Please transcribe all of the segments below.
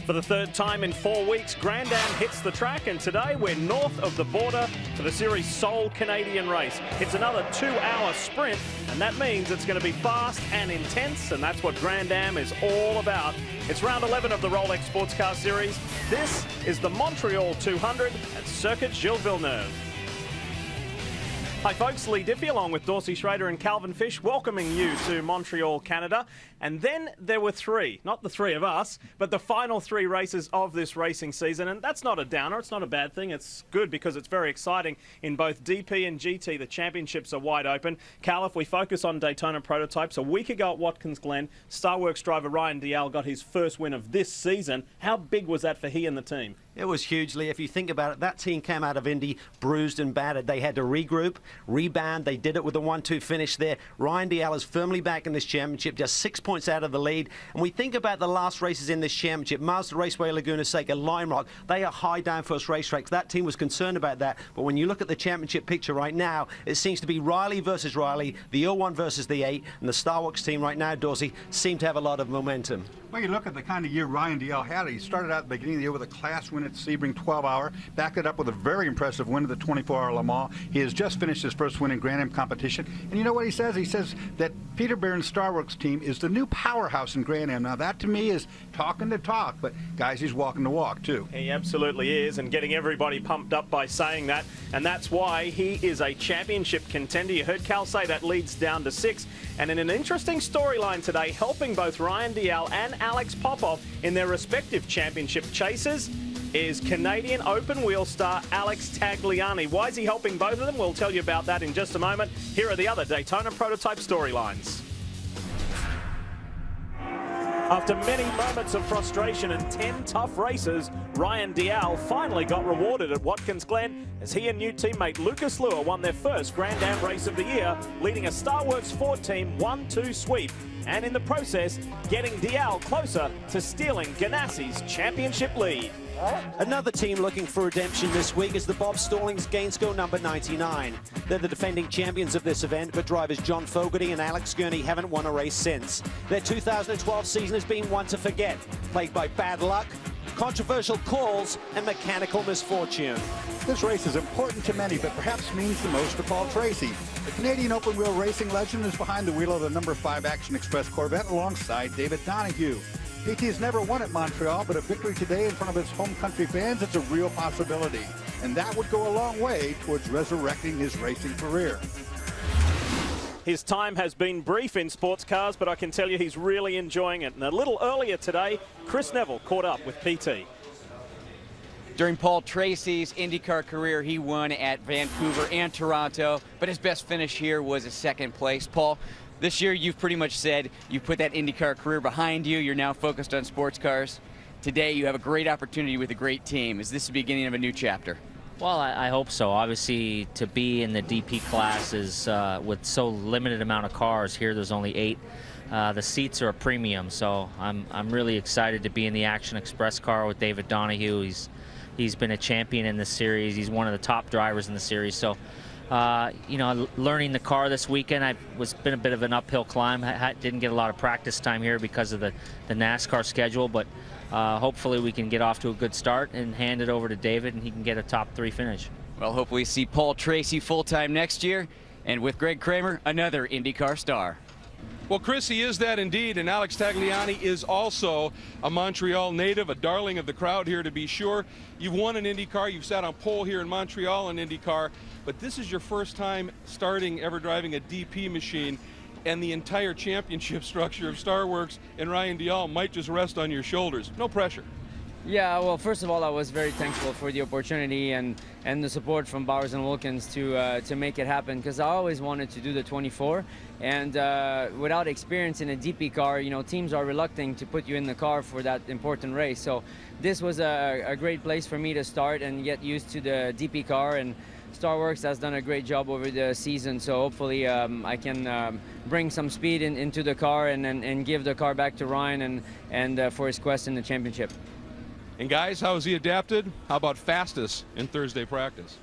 For the third time in 4 weeks, Grand Am hits the track, and today we're north of the border for the series' sole Canadian race. It's another 2-hour sprint, and that means it's going to be fast and intense, and that's what Grand Am is all about. It's round 11 of the Rolex Sports Car Series. This is the Montreal 200 at Circuit Gilles Villeneuve. Hi folks, Lee Diffie along with Dorsey Schrader and Calvin Fish welcoming you to Montreal, Canada. And then there were three, not the three of us, but the final three races of this racing season. And that's not a downer, it's not a bad thing. It's good because it's very exciting. In both DP and GT, the championships are wide open. Cal, if we focus on Daytona prototypes, a week ago at Watkins Glen, Starworks driver Ryan Dalziel got his first win of this season. How big was that for he and the team? It was hugely. If you think about it, that team came out of Indy bruised and battered. They had to regroup, rebound. They did it with a 1-2 finish there. Ryan Dalziel is firmly back in this championship, just 6 points out of the lead. And we think about the last races in this championship, Mazda Raceway, Laguna Seca, Lime Rock. They are high downforce racetracks. That team was concerned about that. But when you look at the championship picture right now, it seems to be Riley versus Riley, the 01 versus the 8, and the Starworks team right now, Dorsey, seem to have a lot of momentum. Well, you look at the kind of year Ryan Dalziel had. He started out at the beginning of the year with a class win at Sebring 12-hour, backed it up with a very impressive win at the 24-hour Le Mans. He has just finished his first win in Grand Am competition. And you know what he says? He says that Peter Barron's Starworks team is the new powerhouse in Grand Am. Now, that to me is talking the talk, but guys, he's walking the walk, too. He absolutely is, and getting everybody pumped up by saying that. And that's why he is a championship contender. You heard Cal say that leads down to 6. And in an interesting storyline today, helping both Ryan Dalziel and Alex Popov in their respective championship chases is Canadian open wheel star Alex Tagliani. Why is he helping both of them? We'll tell you about that in just a moment. Here are the other Daytona prototype storylines. After many moments of frustration and 10 tough races, Ryan Dalziel finally got rewarded at Watkins Glen as he and new teammate Lucas Luer won their first Grand Am race of the year, leading a Starworks Ford team 1-2 sweep, and in the process, getting Dalziel closer to stealing Ganassi's championship lead. Another team looking for redemption this week is the Bob Stallings Gainesville number 99. They're the defending champions of this event, but drivers John Fogarty and Alex Gurney haven't won a race since. Their 2012 season has been one to forget, plagued by bad luck, controversial calls, and mechanical misfortune. This race is important to many, but perhaps means the most to Paul Tracy. The Canadian open-wheel racing legend is behind the wheel of the number 5 Action Express Corvette alongside David Donahue. PT has never won at Montreal, but a victory today in front of his home country fans is a real possibility. And that would go a long way towards resurrecting his racing career. His time has been brief in sports cars, but I can tell you he's really enjoying it. And a little earlier today, Chris Neville caught up with PT. During Paul Tracy's IndyCar career, he won at Vancouver and Toronto, but his best finish here was a second place. Paul, this year you've pretty much said you put that IndyCar career behind you. You're now focused on sports cars. Today you have a great opportunity with a great team. Is this the beginning of a new chapter? Well, I hope so. Obviously, to be in the DP classes with so limited amount of cars here, there's only 8. The seats are a premium, so I'm really excited to be in the Action Express car with David Donahue. He's been a champion in this series. He's one of the top drivers in the series. So, you know, learning the car this weekend, been a bit of an uphill climb. Didn't get a lot of practice time here because of the NASCAR schedule, but hopefully we can get off to a good start and hand it over to David and he can get a top 3 finish. Well, hopefully see Paul Tracy full-time next year, and with Greg Kramer, another IndyCar star. Well, Chris, he is that indeed, and Alex Tagliani is also a Montreal native, a darling of the crowd here to be sure. You've won an IndyCar, you've sat on pole here in Montreal in IndyCar, but this is your first time ever driving a DP machine, and the entire championship structure of Starworks and Ryan Dalziel might just rest on your shoulders. No pressure. Yeah, well, first of all, I was very thankful for the opportunity and the support from Bowers and Wilkins to make it happen, because I always wanted to do the 24, and without experience in a DP car, you know, teams are reluctant to put you in the car for that important race. So this was a great place for me to start and get used to the DP car, and Starworks has done a great job over the season, so hopefully I can bring some speed into the car and give the car back to Ryan and for his quest in the championship. And guys, how has he adapted? How about fastest in Thursday practice?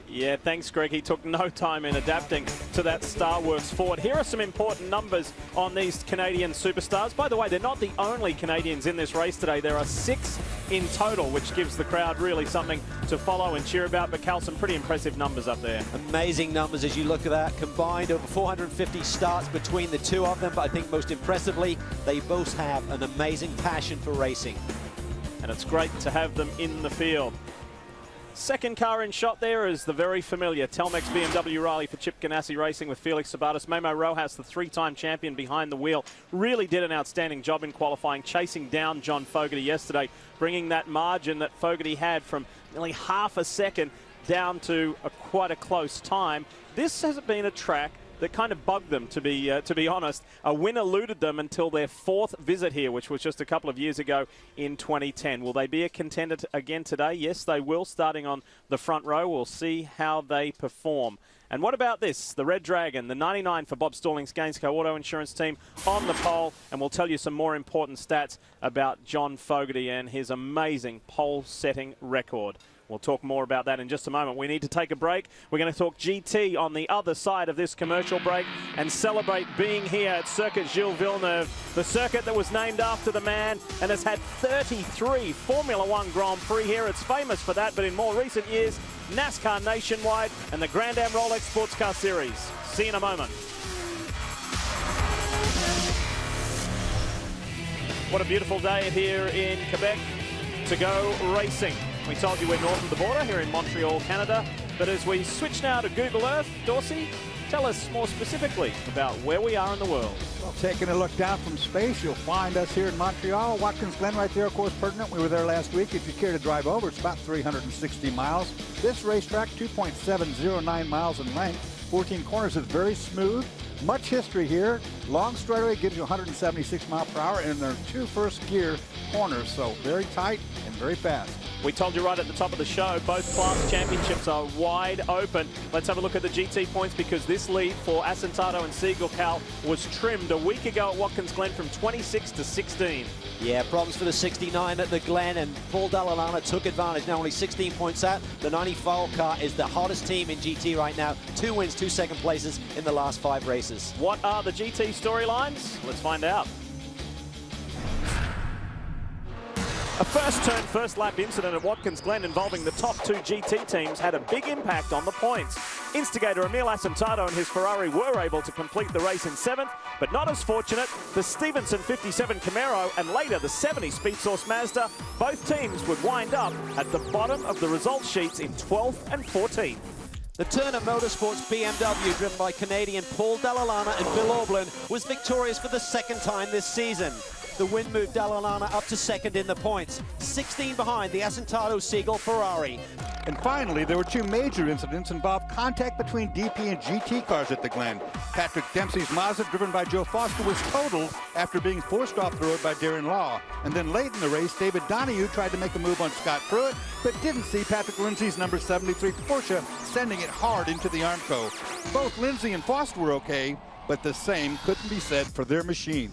Yeah, thanks, Greg. He took no time in adapting to that Star Wars Ford. Here are some important numbers on these Canadian superstars. By the way, they're not the only Canadians in this race today. There are 6 in total, which gives the crowd really something to follow and cheer about. But Cal, some pretty impressive numbers up there. Amazing numbers as you look at that. Combined over 450 starts between the two of them. But I think most impressively, they both have an amazing passion for racing. And it's great to have them in the field. Second car in shot there is the very familiar Telmex BMW Rally for Chip Ganassi Racing with Felix Sabates. Memo Rojas, the 3-time champion behind the wheel, really did an outstanding job in qualifying, chasing down John Fogarty yesterday, bringing that margin that Fogarty had from nearly half a second down to quite a close time. This has been a track that kind of bugged them, to be honest. A win eluded them until their 4th visit here, which was just a couple of years ago in 2010. Will they be a contender again today? Yes, they will, starting on the front row. We'll see how they perform. And what about this? The Red Dragon, the 99 for Bob Stallings Gainsco Auto Insurance Team on the pole, and we'll tell you some more important stats about John Fogarty and his amazing pole-setting record. We'll talk more about that in just a moment. We need to take a break. We're going to talk GT on the other side of this commercial break and celebrate being here at Circuit Gilles Villeneuve, the circuit that was named after the man and has had 33 Formula One Grand Prix here. It's famous for that, but in more recent years, NASCAR nationwide and the Grand Am Rolex Sports Car Series. See you in a moment. What a beautiful day here in Quebec to go racing. We told you we're north of the border here in Montreal, Canada. But as we switch now to Google Earth, Dorsey, tell us more specifically about where we are in the world. Well, taking a look down from space, you'll find us here in Montreal. Watkins Glen right there, of course, pertinent. We were there last week. If you care to drive over, it's about 360 miles. This racetrack, 2.709 miles in length. 14 corners is very smooth. Much history here. Long straightaway gives you 176 miles per hour, and there are 2 first gear corners, so very tight and very fast. We told you right at the top of the show, both class championships are wide open. Let's have a look at the GT points, because this lead for Asentado and Siegel, Cal, was trimmed a week ago at Watkins Glen from 26 to 16. Yeah, problems for the 69 at the Glen, and Paul Dallalana took advantage. Now only 16 points out. The 94 car is the hottest team in GT right now. 2 wins, 2 second places in the last 5 races. What are the GT storylines? Let's find out. A first turn, first lap incident at Watkins Glen involving the top 2 GT teams had a big impact on the points. Instigator Emil Asentado and his Ferrari were able to complete the race in 7th, but not as fortunate. The Stevenson 57 Camaro and later the 70 Speed Source Mazda, both teams would wind up at the bottom of the results sheets in 12th and 14th. The Turner Motorsports BMW, driven by Canadian Paul Dallalana and Bill Aublin, was victorious for the 2nd time this season. The win moved Dallalana up to 2nd in the points, 16 behind the Asentado Siegel Ferrari. And finally, there were 2 major incidents involved contact between DP and GT cars at the Glen. Patrick Dempsey's Mazda, driven by Joe Foster, was totaled after being forced off the road by Darren Law. And then late in the race, David Donahue tried to make a move on Scott Pruitt, but didn't see Patrick Lindsay's number 73 Porsche sending it hard into the Armco. Both Lindsay and Foster were okay, but the same couldn't be said for their machine.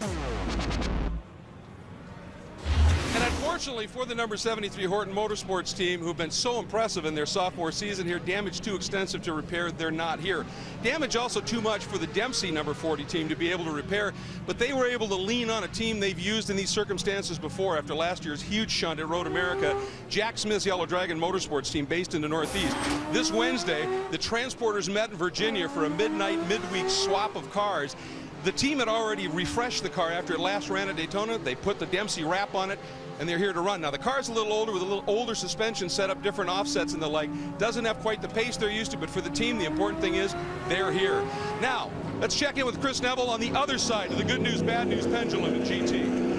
And unfortunately for the number 73 Horton Motorsports team, who've been so impressive in their sophomore season here, damage too extensive to repair, they're not here. Damage also too much for the Dempsey number 40 team to be able to repair, but they were able to lean on a team they've used in these circumstances before after last year's huge shunt at Road America, Jack Smith's Yellow Dragon Motorsports team based in the Northeast. This Wednesday, the transporters met in Virginia for a midweek swap of cars. The team had already refreshed the car after it last ran at Daytona. They put the Dempsey wrap on it, and they're here to run. Now, the car's a little older with a little older suspension, set up different offsets and the like. Doesn't have quite the pace they're used to, but for the team, the important thing is they're here. Now, let's check in with Chris Neville on the other side of the good news, bad news pendulum in GT.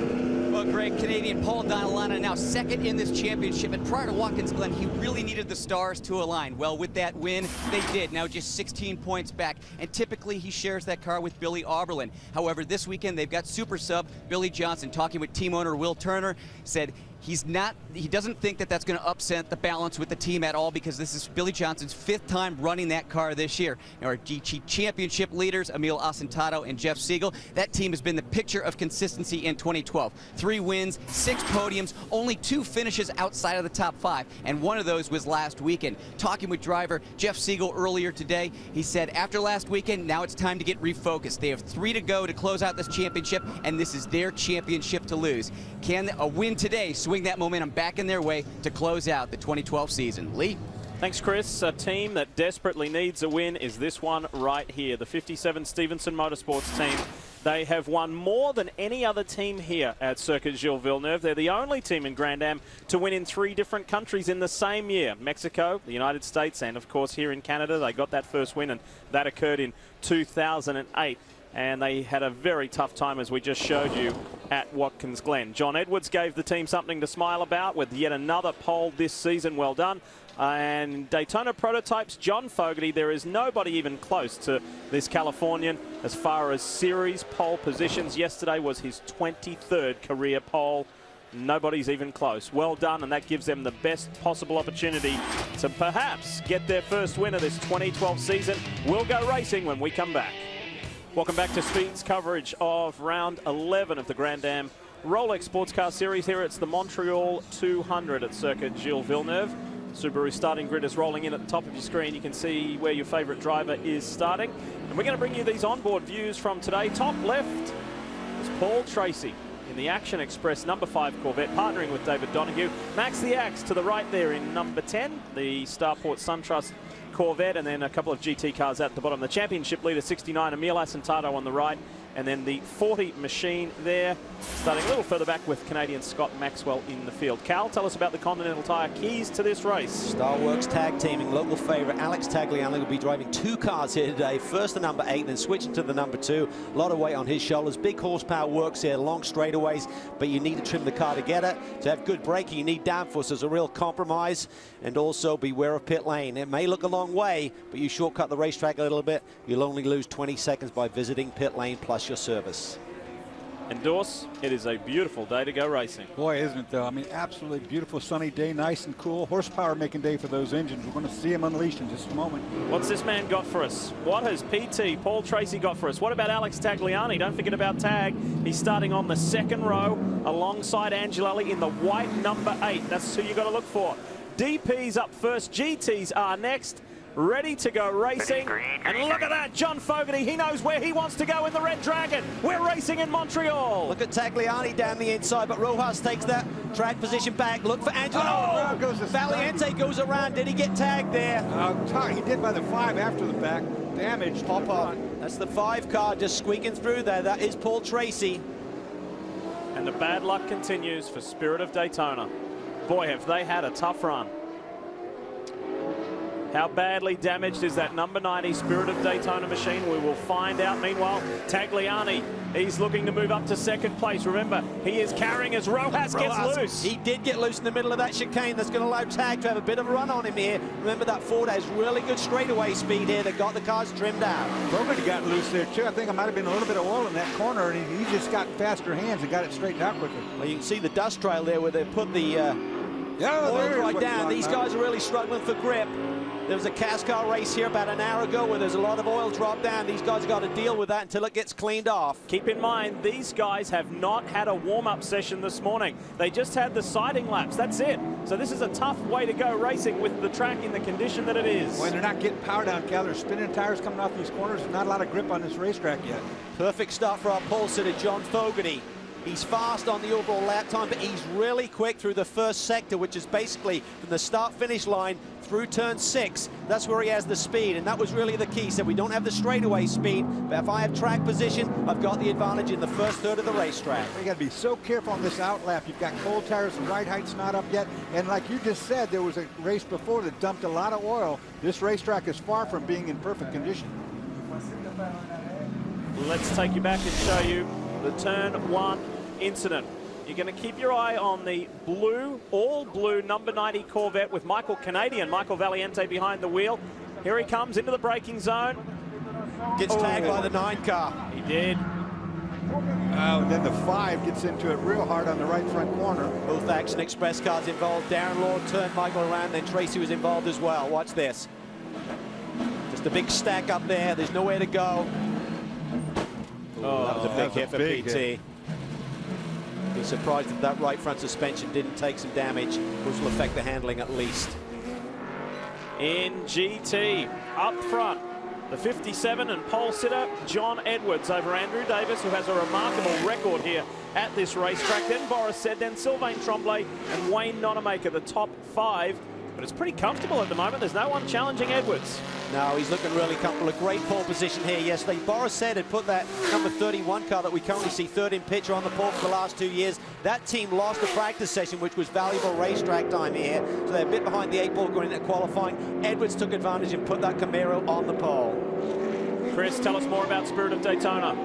Well, Greg, Canadian Paul Dallalana now 2nd in this championship, and prior to Watkins Glen, he really needed the stars to align. Well, with that win, they did. Now just 16 points back, and typically he shares that car with Billy Oberlin. However, this weekend they've got super sub Billy Johnson. Talking with team owner Will Turner, said he doesn't think that that's going to upset the balance with the team at all, because this is Billy Johnson's 5th time running that car this year. Now, our GT Championship leaders, Emil Asentado and Jeff Siegel, that team has been the picture of consistency in 2012. 3 wins, 6 podiums, only 2 finishes outside of the top 5, and one of those was last weekend. Talking with driver Jeff Siegel earlier today, he said after last weekend, now it's time to get refocused. They have 3 to go to close out this championship, and this is their championship to lose. Can a win today swing that momentum back in their way to close out the 2012 season? Lee? Thanks, Chris. A team that desperately needs a win is this one right here, the 57 Stevenson Motorsports team. They have won more than any other team here at Circuit Gilles Villeneuve. They're the only team in Grand Am to win in 3 different countries in the same year. Mexico, the United States, and of course here in Canada. They got that first win, and that occurred in 2008. And they had a very tough time, as we just showed you, at Watkins Glen. John Edwards gave the team something to smile about with yet another pole this season. Well done. And Daytona Prototypes, John Fogarty, there is nobody even close to this Californian as far as series pole positions. Yesterday was his 23rd career pole. Nobody's even close. Well done, and that gives them the best possible opportunity to perhaps get their first win of this 2012 season. We'll go racing when we come back. Welcome back to Speed's coverage of round 11 of the Grand Am Rolex Sports Car Series. Here it's the Montreal 200 at Circuit Gilles Villeneuve. Subaru starting grid is rolling in at the top of your screen. You can see where your favorite driver is starting. And we're going to bring you these onboard views from today. Top left is Paul Tracy in the Action Express number 5 Corvette, partnering with David Donahue. Max the Axe to the right there in number 10, the Starport SunTrust Corvette, and then a couple of GT cars at the bottom. The championship leader 69, Emil Asentado on the right, and then the 40 machine there, starting a little further back with Canadian Scott Maxwell in the field. Cal, tell us about the Continental Tire keys to this race. Starworks tag teaming, local favourite Alex Tagliani will be driving 2 cars here today. First the number 8, then switching to the number 2. A lot of weight on his shoulders. Big horsepower works here, long straightaways, but you need to trim the car together. To have good braking, you need downforce. There's a real compromise, and also beware of pit lane. It may look a long way, but you shortcut the racetrack a little bit. You'll only lose 20 seconds by visiting pit lane plus your service. Endorse, it is a beautiful day to go racing. Boy, isn't it though? I mean, absolutely beautiful sunny day, nice and cool. Horsepower making day for those engines. We're going to see them unleashed in just a moment. What's this man got for us? What has PT Paul Tracy got for us? What about Alex Tagliani? Don't forget about Tag. He's starting on the 2nd row alongside Angelelli in the white number 8. That's who you got to look for. DP's up first. GT's are next. Ready to go racing. And look at that, John Fogarty. He knows where he wants to go in the Red Dragon. We're racing in Montreal. Look at Tagliani down the inside, but Rojas takes that track position back. Look for Angelo. Oh, goes the Valiente goes around. Did he get tagged there? He did by the 5 after the back. Damaged. Pop. That's the 5 car just squeaking through there. That is Paul Tracy. And the bad luck continues for Spirit of Daytona. Boy, have they had a tough run. How badly damaged is that number 90 Spirit of Daytona machine? We will find out. Meanwhile, Tagliani, he's looking to move up to 2nd place. Remember, he is carrying as Rojas gets loose. He did get loose in the middle of that chicane. That's going to allow Tag to have a bit of a run on him here. Remember, that Ford has really good straightaway speed here. They got the cars trimmed out. Fogarty got loose there too. I think it might have been a little bit of oil in that corner, and he just got faster hands and got it straightened out quicker. Well, you can see the dust trail there where they put the oil right down. These guys are really struggling for grip. There was a cast car race here about an hour ago where there's a lot of oil dropped down. These guys have got to deal with that until it gets cleaned off. Keep in mind, these guys have not had a warm-up session this morning. They just had the siding laps. That's it. So this is a tough way to go racing with the track in the condition that it is. When they're not getting power down, Cal, they're spinning tires coming off these corners. There's not a lot of grip on this racetrack yet. Perfect start for our pole sitter, John Fogarty. He's fast on the overall lap time, but he's really quick through the first sector, which is basically from the start-finish line through turn 6. That's where he has the speed, and that was really the key. So we don't have the straightaway speed, but if I have track position, I've got the advantage in the first third of the racetrack. You got to be so careful on this outlap. You've got cold tires, the ride height's not up yet, and like you just said, there was a race before that dumped a lot of oil. This racetrack is far from being in perfect condition. Let's take you back and show you the turn 1 incident. You're going to keep your eye on the blue, all blue number 90 Corvette with Michael Valiente behind the wheel. Here he comes into the braking zone. Gets tagged by the 9 car. He did. And then the 5 gets into it real hard on the right front corner. Both Action Express cars involved. Darren Law turned Michael around, then Tracy was involved as well. Watch this. Just a big stack up there. There's nowhere to go. Oh, that was a big hit for PT. Be surprised if that right front suspension didn't take some damage, which will affect the handling at least. In GT, up front, the 57 and pole sitter, John Edwards over Andrew Davis, who has a remarkable record here at this racetrack. Then Boris said, then Sylvain Tremblay and Wayne Nonamaker, the top 5. But it's pretty comfortable at the moment. There's no one challenging Edwards. No, he's looking really comfortable. A great pole position here yesterday. Boris said had put that number 31 car that we currently see third in picture on the pole for the last 2 years. That team lost the practice session, which was valuable racetrack time here. So they're a bit behind the 8 ball going into qualifying. Edwards took advantage and put that Camaro on the pole. Chris, tell us more about Spirit of Daytona.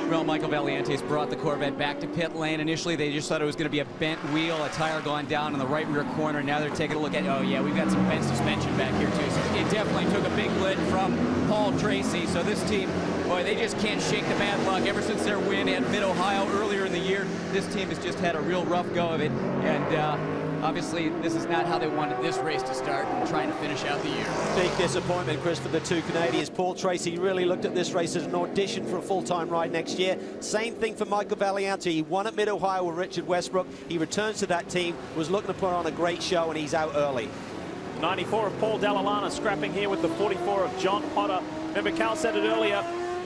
Well, Michael Valiante's brought the Corvette back to pit lane. Initially, they just thought it was going to be a bent wheel, a tire gone down in the right rear corner. Now they're taking a look at, oh yeah, we've got some bent suspension back here too. So it definitely took a big lid from Paul Tracy. So this team, boy, they just can't shake the bad luck. Ever since their win at Mid-Ohio earlier in the year, this team has just had a real rough go of it. And obviously, this is not how they wanted this race to start and trying to finish out the year. Big disappointment, Chris, for the 2 Canadians. Paul Tracy really looked at this race as an audition for a full-time ride next year. Same thing for Michael Valiante. He won at Mid-Ohio with Richard Westbrook. He returns to that team, was looking to put on a great show, and he's out early. 94 of Paul Dalla scrapping here with the 44 of John Potter. Remember, Cal said it earlier,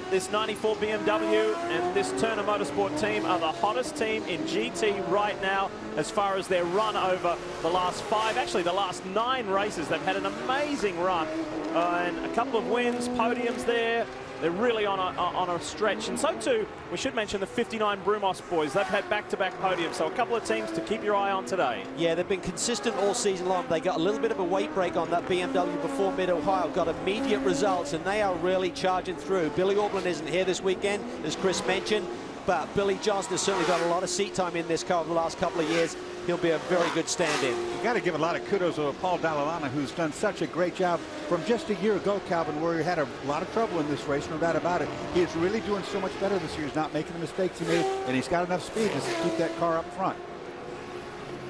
this 94 BMW and this Turner Motorsport team are the hottest team in GT right now as far as their run over the last 5, actually the last 9 races. They've had an amazing run and a couple of wins, podiums there. They're really on a stretch. And so too, we should mention the 59 Brumos boys. They've had back-to-back podiums, so a couple of teams to keep your eye on today. Yeah, they've been consistent all season long. They got a little bit of a weight break on that BMW before Mid-Ohio, got immediate results, and they are really charging through. Billy Aublin isn't here this weekend, as Chris mentioned, but Billy Johnson has certainly got a lot of seat time in this car over the last couple of years. He'll be a very good stand-in. You got to give a lot of kudos to Paul Dalla, who's done such a great job from just a year ago, Calvin, where he had a lot of trouble in this race, no doubt about it. He is really doing so much better this year. He's not making the mistakes he made, and he's got enough speed to keep that car up front.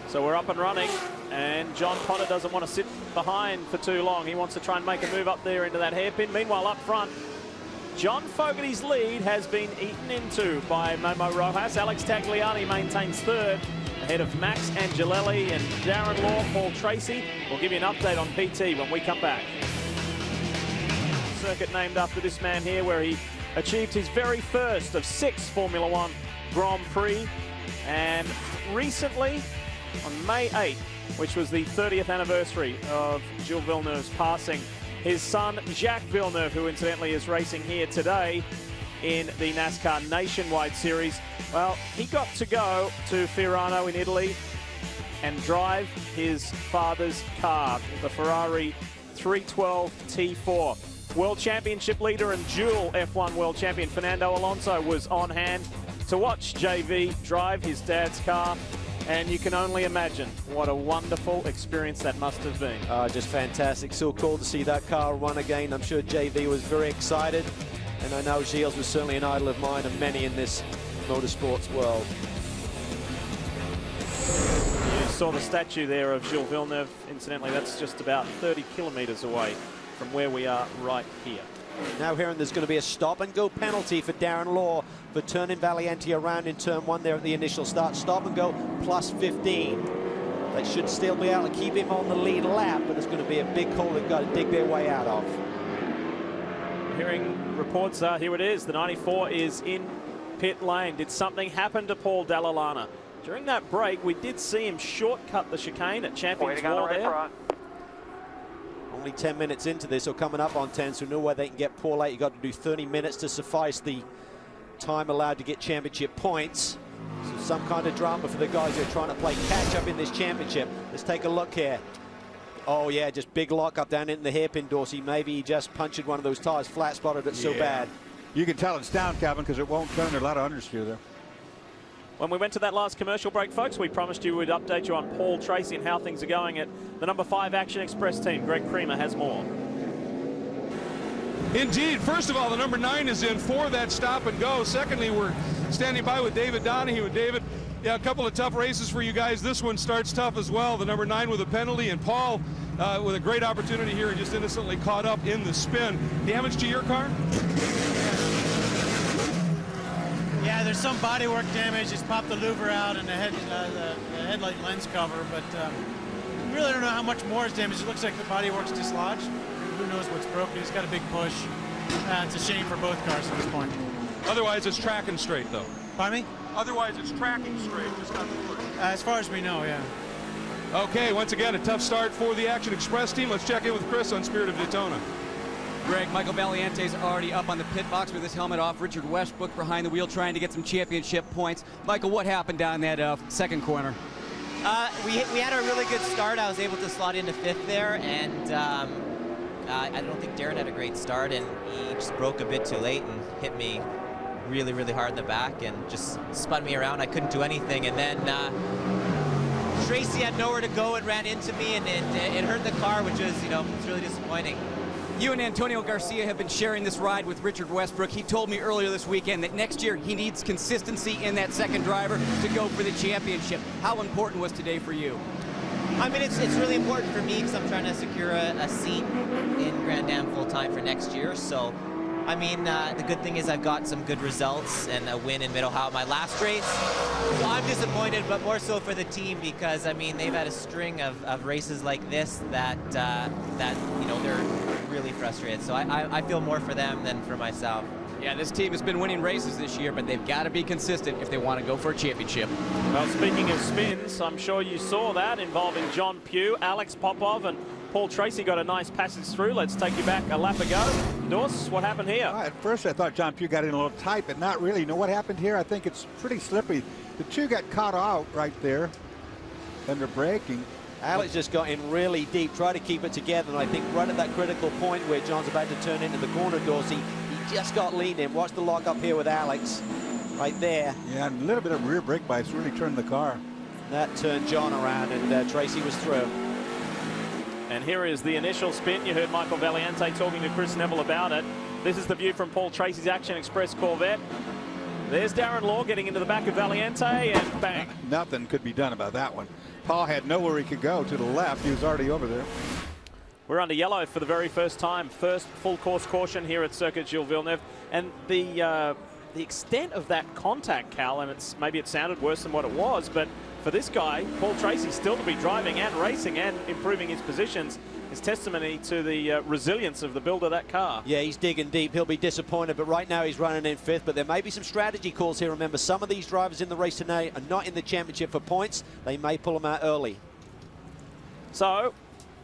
So we're up and running, and John Potter doesn't want to sit behind for too long. He wants to try and make a move up there into that hairpin. Meanwhile, up front, John Fogarty's lead has been eaten into by Momo Rojas. Alex Tagliani maintains third, ahead of Max Angelelli and Darren Law, Paul Tracy. We'll give you an update on PT when we come back. Circuit named after this man here, where he achieved his very first of 6 Formula One Grand Prix. And recently, on May 8th, which was the 30th anniversary of Gilles Villeneuve's passing, his son, Jacques Villeneuve, who incidentally is racing here today in the NASCAR Nationwide Series, well, he got to go to Fiorano in Italy and drive his father's car, the Ferrari 312 T4. World Championship leader and dual F1 World Champion Fernando Alonso was on hand to watch JV drive his dad's car. And you can only imagine what a wonderful experience that must have been. Just fantastic. So cool to see that car run again. I'm sure JV was very excited. And I know Gilles was certainly an idol of mine and many in this motorsports world. You saw the statue there of Gilles Villeneuve. Incidentally, that's just about 30 kilometers away from where we are right here. Now hearing there's going to be a stop-and-go penalty for Darren Law for turning Valiante around in turn 1 there at the initial start. Stop-and-go plus 15. They should still be able to keep him on the lead lap, but there's going to be a big hole they've got to dig their way out of. Hearing reports, here it is. The 94 is in pit lane. Did something happen to Paul Dalla? During that break, we did see him shortcut the chicane at Champions War there. Only 10 minutes into this, or coming up on 10, so no way they can get Paul out. You've got to do 30 minutes to suffice the time allowed to get championship points. So some kind of drama for the guys who are trying to play catch-up in this championship. Let's take a look here. Oh, yeah, just big lock-up down in the hairpin, Dorsey. Maybe he just punctured one of those tires, flat-spotted it so bad. You can tell it's down, Calvin, because it won't turn. There's a lot of understeer there. When we went to that last commercial break, folks, we promised you we'd update you on Paul Tracy and how things are going at the number 5 Action Express team. Greg Creamer has more. Indeed. First of all, the number 9 is in for that stop and go. Secondly, we're standing by with David Donahue. And David, yeah, a couple of tough races for you guys. This one starts tough as well. The number 9 with a penalty, and Paul with a great opportunity here and just innocently caught up in the spin. Damage to your car? Yeah, there's some bodywork damage. Just popped the louver out and the headlight lens cover, but we really don't know how much more is damaged. It looks like the bodywork's dislodged. Who knows what's broken? He's got a big push. It's a shame for both cars at this point. Otherwise, it's tracking straight, though. Pardon me? Otherwise, it's tracking straight. Just got the push. As far as we know, yeah. Okay, once again, a tough start for the Action Express team. Let's check in with Chris on Spirit of Daytona. Greg, Michael Valiente's already up on the pit box with his helmet off. Richard Westbrook behind the wheel trying to get some championship points. Michael, what happened down that second corner? We had a really good start. I was able to slot into 5th there, and I don't think Darren had a great start, and he just broke a bit too late and hit me really, really hard in the back and just spun me around. I couldn't do anything, and then Tracy had nowhere to go and ran into me, and it hurt the car, which was, it's really disappointing. You and Antonio Garcia have been sharing this ride with Richard Westbrook. He told me earlier this weekend that next year he needs consistency in that second driver to go for the championship. How important was today for you? I mean, it's really important for me because I'm trying to secure a seat in Grand Am full-time for next year. So, I mean, the good thing is I've got some good results and a win in Mid-Ohio my last race. So I'm disappointed, but more so for the team because, I mean, they've had a string of races like this that they're really frustrated. So I feel more for them than for myself. Yeah, this team has been winning races this year, but they've got to be consistent if they want to go for a championship. Well, speaking of spins, I'm sure you saw that involving John Pugh, Alex Popov, and Paul Tracy got a nice passage through. Let's take you back a lap ago. Dawes, what happened here? At first I thought John Pugh got in a little tight, but not really. You know what happened here? I think it's pretty slippery. The two got caught out right there, and they're braking. Alex just got in really deep, tried to keep it together, and I think right at that critical point where John's about to turn into the corner, Dorsey, he just got leaned in. Watch the lock up here with Alex, right there. Yeah, and a little bit of rear brake bites really turned the car. That turned John around, and Tracy was through. And here is the initial spin. You heard Michael Valiente talking to Chris Neville about it. This is the view from Paul Tracy's Action Express Corvette. There's Darren Law getting into the back of Valiente, and bang. Nothing could be done about that one. Paul had nowhere he could go to the left. He was already over there. We're under yellow for the very first time. First full course caution here at Circuit Gilles Villeneuve. And the extent of that contact, Cal, and maybe it sounded worse than what it was, but for this guy, Paul Tracy, still to be driving and racing and improving his positions is testimony to the resilience of the build of that car. Yeah, he's digging deep. He'll be disappointed, but right now he's running in 5th. But there may be some strategy calls here. Remember, some of these drivers in the race today are not in the championship for points. They may pull them out early. So,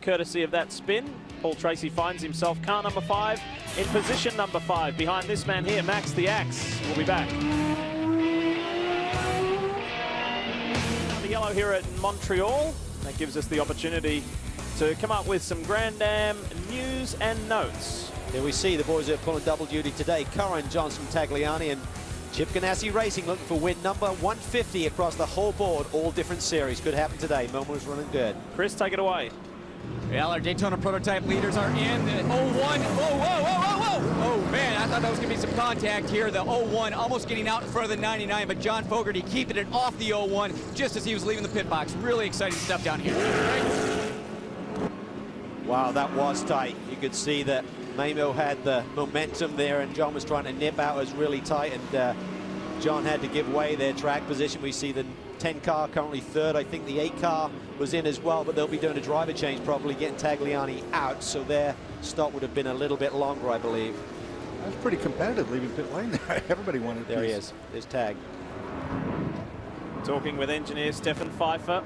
courtesy of that spin, Paul Tracy finds himself car number 5 in position number 5 behind this man here, Max the Axe. We'll be back. The yellow here at Montreal. That gives us the opportunity to come up with some Grand Am news and notes. Here we see the boys are pulling double duty today. Curran, Johnson, Tagliani, and Chip Ganassi Racing looking for win number 150 across the whole board, all different series. Could happen today. Momo was running good. Chris, take it away. Well, our Daytona prototype leaders are in. The 01. Oh, man, I thought that was going to be some contact here. The 01 almost getting out in front of the 99, but John Fogerty keeping it off the 01 just as he was leaving the pit box. Really exciting stuff down here. Wow, that was tight. You could see that Mamo had the momentum there, and John was trying to nip out. It was really tight, and John had to give way their track position. We see the 10 car currently 3rd. I think the 8 car was in as well, but they'll be doing a driver change, probably getting Tagliani out, so their stop would have been a little bit longer, I believe. That was pretty competitive leaving pit lane there. Everybody wanted There he is. There's Tag. Talking with engineer Stefan Pfeiffer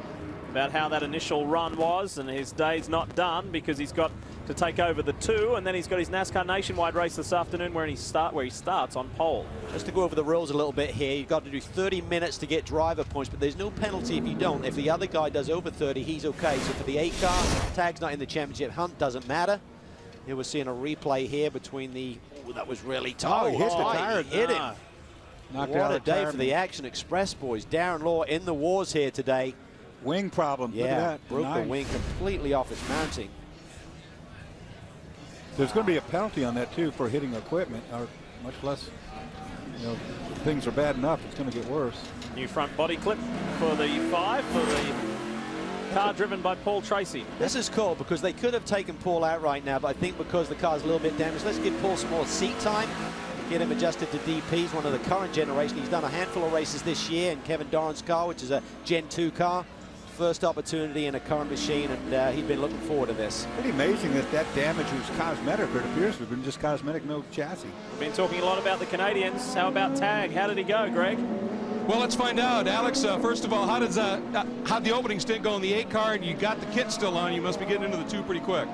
about how that initial run was, and his day's not done because he's got to take over the 2, and then he's got his NASCAR Nationwide race this afternoon where he starts on pole. Just to go over the rules a little bit here, you've got to do 30 minutes to get driver points, but there's no penalty if you don't. If the other guy does over 30, he's okay. So for the 8 car, Tag's not in the championship hunt, doesn't matter. Here we're seeing a replay here between the, that was really tight. Oh, he hit the tire. He hit him. Knocked What out a the day tire. for the Action Express boys. Darren Law in the wars here today. Wing problem. Look at Yeah, that. broke the 9. wing completely off its mounting. There's going to be a penalty on that too for hitting equipment, or much less You know, if things are bad enough, it's going to get worse. New front body clip for the 5 for the car driven by Paul Tracy. This is cool because they could have taken Paul out right now, but I think because the car's a little bit damaged, let's give Paul some more seat time, get him adjusted to DPs, one of the current generation. He's done a handful of races this year in Kevin Doran's car, which is a Gen 2 car. First opportunity in a current machine, and he'd been looking forward to this. Pretty amazing that that damage was cosmetic. It appears to have been just cosmetic, no chassis. We've been talking a lot about the Canadians. How about Tag? How did he go, Greg? Well, let's find out. Alex, first of all, how'd the opening stint go in the 8 car? And you got the kit still on. You must be getting into the 2 pretty quick.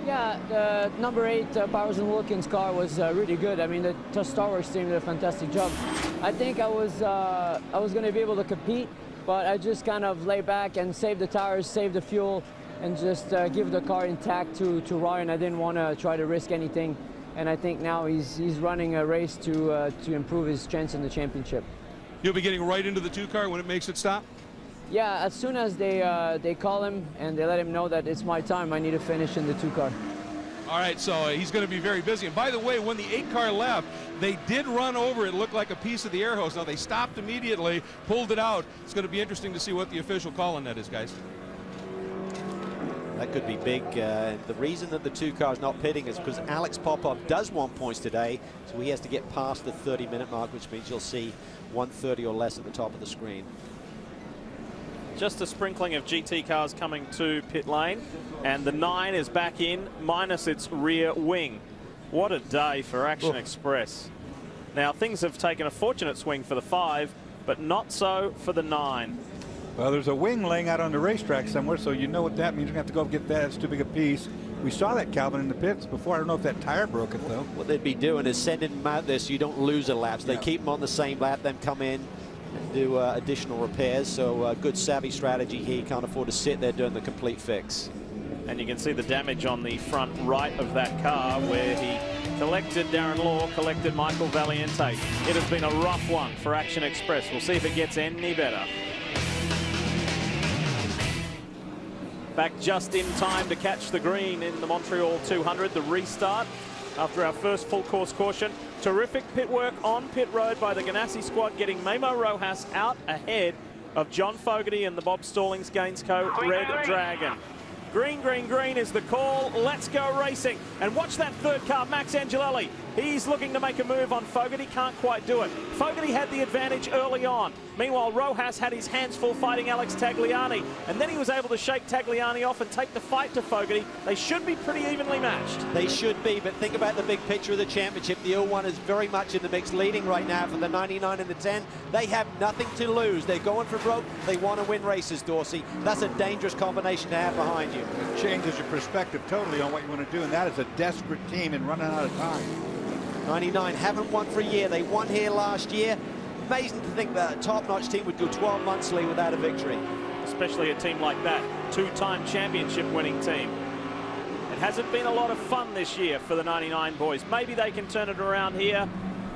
Yeah, the number 8 Powers & Wilkins car was really good. I mean, the Star Wars team did a fantastic job. I think I was going to be able to compete, but I just kind of lay back and save the tires, save the fuel, and just give the car intact to Ryan. I didn't want to try to risk anything, and I think now he's running a race to improve his chance in the championship. You'll be getting right into the 2 car when it makes it stop? Yeah, as soon as they call him and they let him know that it's my time, I need to finish in the 2 car. All right, so he's going to be very busy. And by the way, when the 8 car left, they did run over. It looked like a piece of the air hose. Now they stopped immediately, pulled it out. It's going to be interesting to see what the official call on that is, guys. That could be big. The reason that the 2 car's not pitting is because Alex Popov does want points today, so he has to get past the 30-minute mark, which means you'll see 1:30 or less at the top of the screen. Just a sprinkling of GT cars coming to pit lane, and the 9 is back in, minus its rear wing. What a day for Action Express. Now, things have taken a fortunate swing for the 5, but not so for the 9. Well, there's a wing laying out on the racetrack somewhere, so you know what that means. You're going to have to go get that. It's too big a piece. We saw that, Calvin, in the pits before. I don't know if that tire broke it, though. What they'd be doing is sending them out there so you don't lose a lap. So they keep them on the same lap, then come in and do additional repairs. So good savvy strategy here. You can't afford to sit there doing the complete fix. And you can see the damage on the front right of that car where he collected Darren Law, collected Michael Valiente. It has been a rough one for Action Express. We'll see if it gets any better. Back just in time to catch the green in the Montreal 200, the restart after our first full course caution. Terrific pit work on pit road by the Ganassi squad, getting Memo Rojas out ahead of John Fogarty and the Bob Stallings Gainsco Red Dragon. Green, green, green is the call. Let's go racing. And watch that 3rd car, Max Angelelli. He's looking to make a move on Fogarty, can't quite do it. Fogarty had the advantage early on. Meanwhile, Rojas had his hands full fighting Alex Tagliani, and then he was able to shake Tagliani off and take the fight to Fogarty. They should be pretty evenly matched. They should be, but think about the big picture of the championship. The 01 is very much in the mix, leading right now for the 99 and the 10. They have nothing to lose. They're going for broke. They want to win races, Dorsey. That's a dangerous combination to have behind you. It changes your perspective totally on what you want to do, and that is a desperate team and running out of time. 99 haven't won for a year. They won here last year. Amazing to think that a top-notch team would go 12 months lead without a victory. Especially a team like that, 2-time championship winning team. It hasn't been a lot of fun this year for the 99 boys. Maybe they can turn it around here,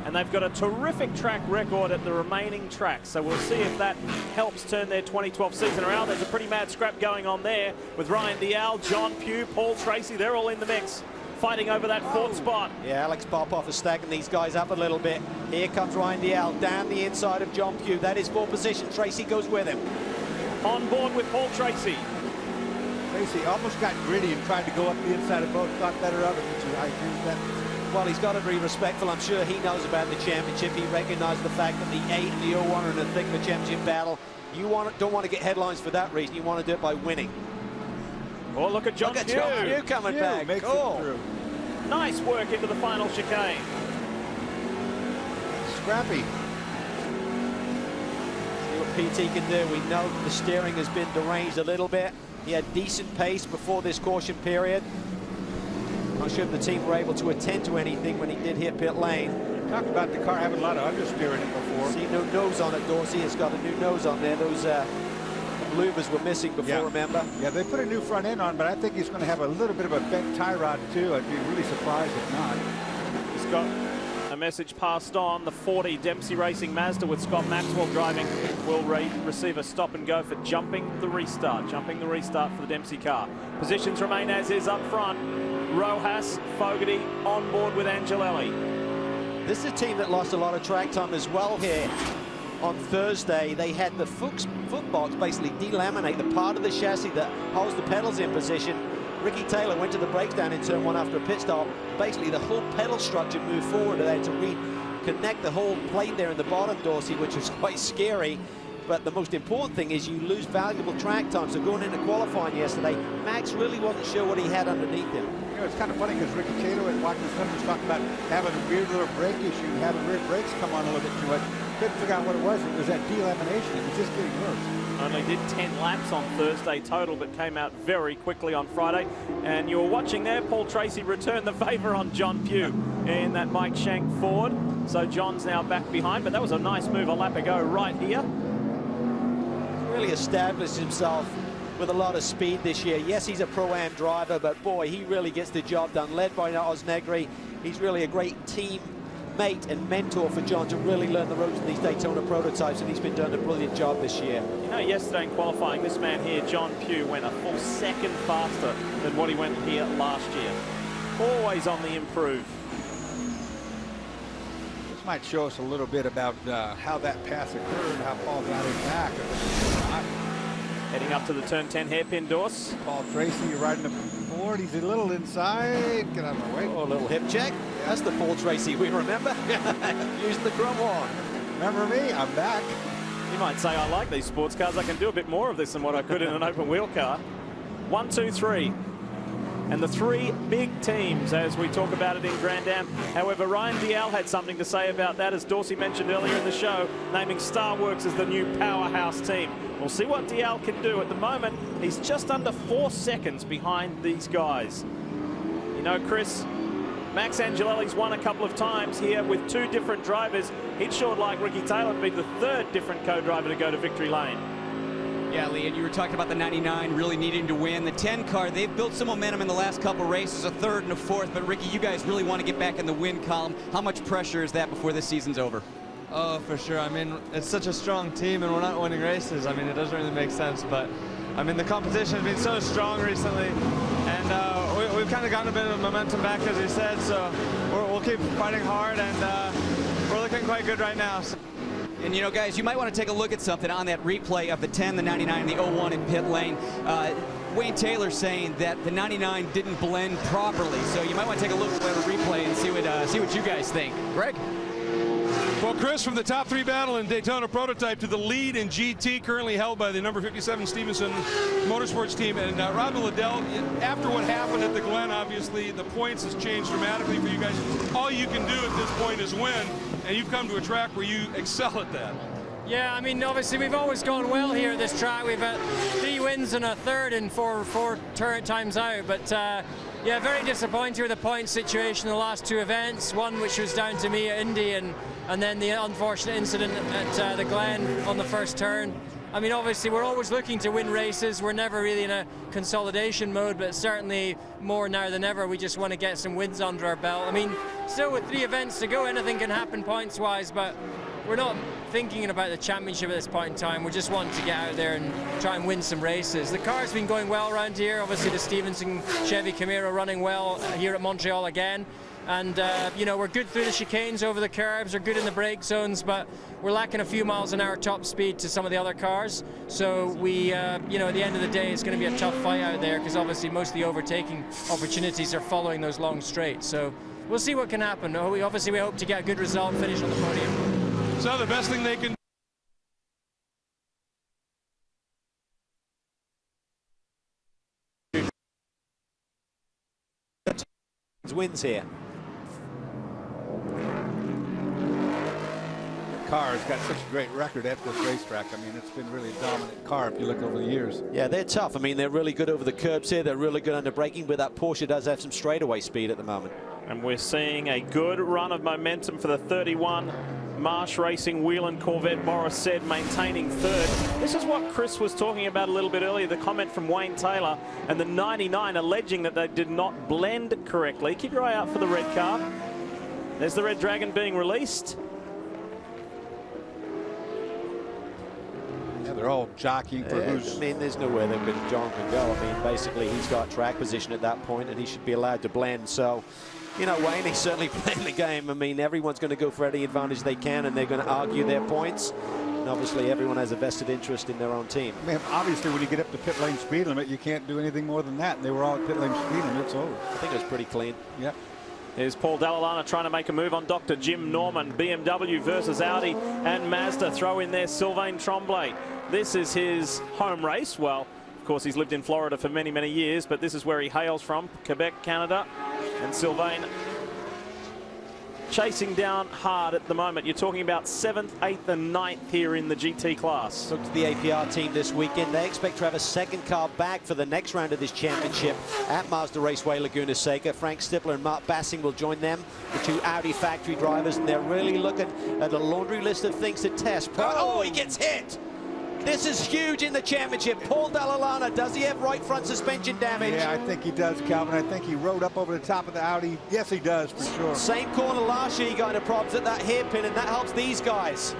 and they've got a terrific track record at the remaining tracks. So we'll see if that helps turn their 2012 season around. There's a pretty mad scrap going on there with Ryan Dial, John Pugh, Paul Tracy. They're all in the mix, fighting over that 4th spot. Yeah, Alex Popov is stacking these guys up a little bit. Here comes Ryan Dial down the inside of John Pugh. That is 4th position. Tracy goes with him. On board with Paul Tracy. Tracy almost got gritty and tried to go up the inside of both. Thought better of it, but I agree with that. Well, he's got to be respectful. I'm sure he knows about the championship. He recognized the fact that the 8 and the 01 are in the thick of the championship battle. You don't want to get headlines for that reason. You want to do it by winning. Oh, look at John Pugh. John Pugh coming back. Makes cool. it through. Nice work into the final chicane. Scrappy. See what PT can do. We know the steering has been deranged a little bit. He had decent pace before this caution period. Not sure if the team were able to attend to anything when he did hit pit lane. Talked about the car having a lot of understeer in it before. See, no nose on it, Dorsey. It's got a new nose on there. Those louvers were missing before, remember? Yeah, they put a new front end on, but I think he's going to have a little bit of a bent tie rod, too. I'd be really surprised if not. He's got a message passed on. The 40 Dempsey Racing Mazda with Scott Maxwell driving will receive a stop and go for jumping the restart. Jumping the restart for the Dempsey car. Positions remain as is up front. Rojas, Fogarty on board with Angelelli. This is a team that lost a lot of track time as well here. On Thursday, they had the foot box basically delaminate the part of the chassis that holds the pedals in position. Ricky Taylor went to the brakes down in turn 1 after a pit stop. Basically, the whole pedal structure moved forward. They had to reconnect the whole plate there in the bottom, Dorsey, which was quite scary. But the most important thing is you lose valuable track time. So going into qualifying yesterday, Max really wasn't sure what he had underneath him. You know, it's kind of funny because Ricky Taylor and watching the film was talking about having a weird little brake issue, having rear brakes come on a little bit too much. Couldn't figure out what it was. It was that delamination. It was just getting worse. Only did 10 laps on Thursday total, but came out very quickly on Friday. And you were watching there, Paul Tracy returned the favour on John Pugh in that Mike Shank Ford. So John's now back behind, but that was a nice move a lap ago right here. Really established himself with a lot of speed this year. Yes, he's a Pro-Am driver, but boy, he really gets the job done. Led by Oz Negri, he's really a great teammate and mentor for John to really learn the ropes in these Daytona prototypes, and he's been doing a brilliant job this year. You know, yesterday in qualifying, this man here, John Pugh, went a full second faster than what he went here last year. Always on the improve. This might show us a little bit about how that pass occurred, how Paul got it back. Heading up to the turn 10 hairpin, Dorse. Paul Tracy riding the board. He's a little inside. Get out of my way. Oh, a little hip check. That's the Paul Tracy we remember. Using the chrome horn. Remember me? I'm back. You might say, I like these sports cars. I can do a bit more of this than what I could in an open wheel car. 1, 2, 3. And the three big teams as we talk about it in Grand Am. However, Ryan Dial had something to say about that, as Dorsey mentioned earlier in the show, naming Starworks as the new powerhouse team. We'll see what Dial can do. At the moment, he's just under 4 seconds behind these guys. You know, Chris, Max Angelelli's won a couple of times here with 2 different drivers. He'd sure like Ricky Taylor to be the 3rd different co-driver to go to victory lane. Yeah, Lee, and you were talking about the 99 really needing to win. The 10 car, they've built some momentum in the last couple races, a 3rd and a 4th. But, Ricky, you guys really want to get back in the win column. How much pressure is that before this season's over? Oh, for sure. I mean, it's such a strong team, and we're not winning races. I mean, it doesn't really make sense. But, I mean, the competition has been so strong recently. And we've kind of gotten a bit of momentum back, as you said. So we'll keep fighting hard, and we're looking quite good right now. So. And, you know, guys, you might want to take a look at something on that replay of the 10, the 99, and the 01 in pit lane. Wayne Taylor saying that the 99 didn't blend properly. So you might want to take a look at the replay and see what you guys think. Greg? Well, Chris, from the top 3 battle in Daytona prototype to the lead in GT, currently held by the number 57 Stevenson Motorsports team. And Robin Liddell, after what happened at the Glen, obviously, the points has changed dramatically for you guys. All you can do at this point is win, and you've come to a track where you excel at that. Yeah, I mean, obviously, we've always gone well here at this track. We've had 3 wins and a 3rd in four times out. But, yeah, very disappointing with the point situation in the last 2 events. One which was down to me at Indy, and then the unfortunate incident at the Glen on the first turn. I mean, obviously, we're always looking to win races. We're never really in a consolidation mode, but certainly more now than ever, we just want to get some wins under our belt. I mean, still with 3 events to go, anything can happen points-wise, but we're not thinking about the championship at this point in time. We just want to get out there and try and win some races. The car's been going well around here. Obviously, the Stevenson Chevy Camaro running well here at Montreal again. And, you know, we're good through the chicanes over the curbs, we're good in the brake zones, but we're lacking a few miles an hour top speed to some of the other cars. So we, you know, at the end of the day, it's going to be a tough fight out there because obviously most of the overtaking opportunities are following those long straights. So we'll see what can happen. Obviously, we hope to get a good result and finish on the podium. So the best thing they can wins here. Car's got such a great record at this racetrack. I mean, it's been really a dominant car if you look over the years. Yeah, they're tough. I mean, they're really good over the curbs here. They're really good under braking, but that Porsche does have some straightaway speed at the moment. And we're seeing a good run of momentum for the 31 Marsh Racing Whelen Corvette. Morris said maintaining 3rd. This is what Chris was talking about a little bit earlier, the comment from Wayne Taylor and the 99 alleging that they did not blend correctly. Keep your eye out for the red car. There's the Red Dragon being released. Yeah, they're all jockeying for who's... I mean, there's nowhere that John can go. I mean, basically, he's got track position at that point, and he should be allowed to blend. So You know, Wayne, he's certainly playing the game. I mean, everyone's going to go for any advantage they can, and they're going to argue their points. And obviously, everyone has a vested interest in their own team. I mean, obviously, when you get up to pit lane speed limit, you can't do anything more than that. And they were all at pit lane speed limit. It's over. I think it was pretty clean. Yep. Here's Paul Dalla trying to make a move on Dr. Jim Norman. BMW versus Audi and Mazda throw in there Sylvain Tremblay. This is his home race. Well, of course, he's lived in Florida for many, many years, but this is where he hails from, Quebec, Canada. And Sylvain chasing down hard at the moment. You're talking about 7th, 8th and 9th here in the GT class. Look to the APR team this weekend. They expect to have a second car back for the next round of this championship at Mazda Raceway Laguna Seca. Frank Stippler and Mark Bassing will join them, the two Audi factory drivers, and they're really looking at a laundry list of things to test. Oh, he gets hit! This is huge in the championship. Paul Dalla, does he have right front suspension damage? Yeah, I think he does, Calvin. I think he rode up over the top of the Audi. Yes, he does, for sure. Same corner last year, he got into problems at that hairpin, and that helps these guys.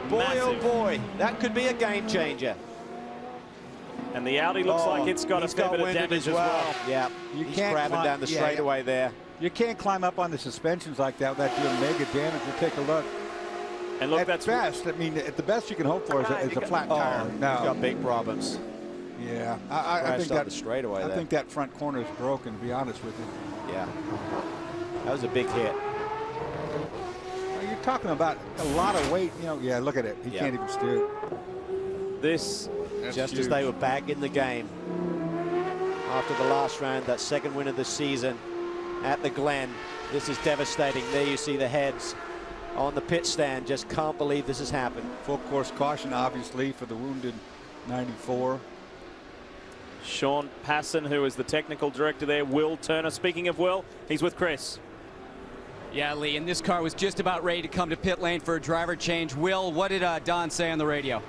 Boy, Massive. oh boy, that could be a game changer. And the Audi looks like it's got a fair bit of damage as well. Yeah, he's grabbing down the straightaway there. You can't climb up on the suspensions like that without doing mega damage. We'll take a look. And look, at that's best. I mean, at the best you can hope for is a flat tire. No, he's got big problems. Yeah, I think that straightaway. I think that front corner is broken. To be honest with you. Yeah, that was a big hit. Well, you're talking about a lot of weight. You know, yeah. Look at it. He can't even steer it. This just as they were back in the game after the last round, that second win of the season at the Glen. This is devastating. There you see the heads on the pit stand. Just can't believe this has happened. Full course caution, obviously, for the wounded 94. Sean Passon, who is the technical director there. Will Turner. Speaking of Will, he's with Chris. Yeah, Lee, and this car was just about ready to come to pit lane for a driver change. Will, what did Don say on the radio?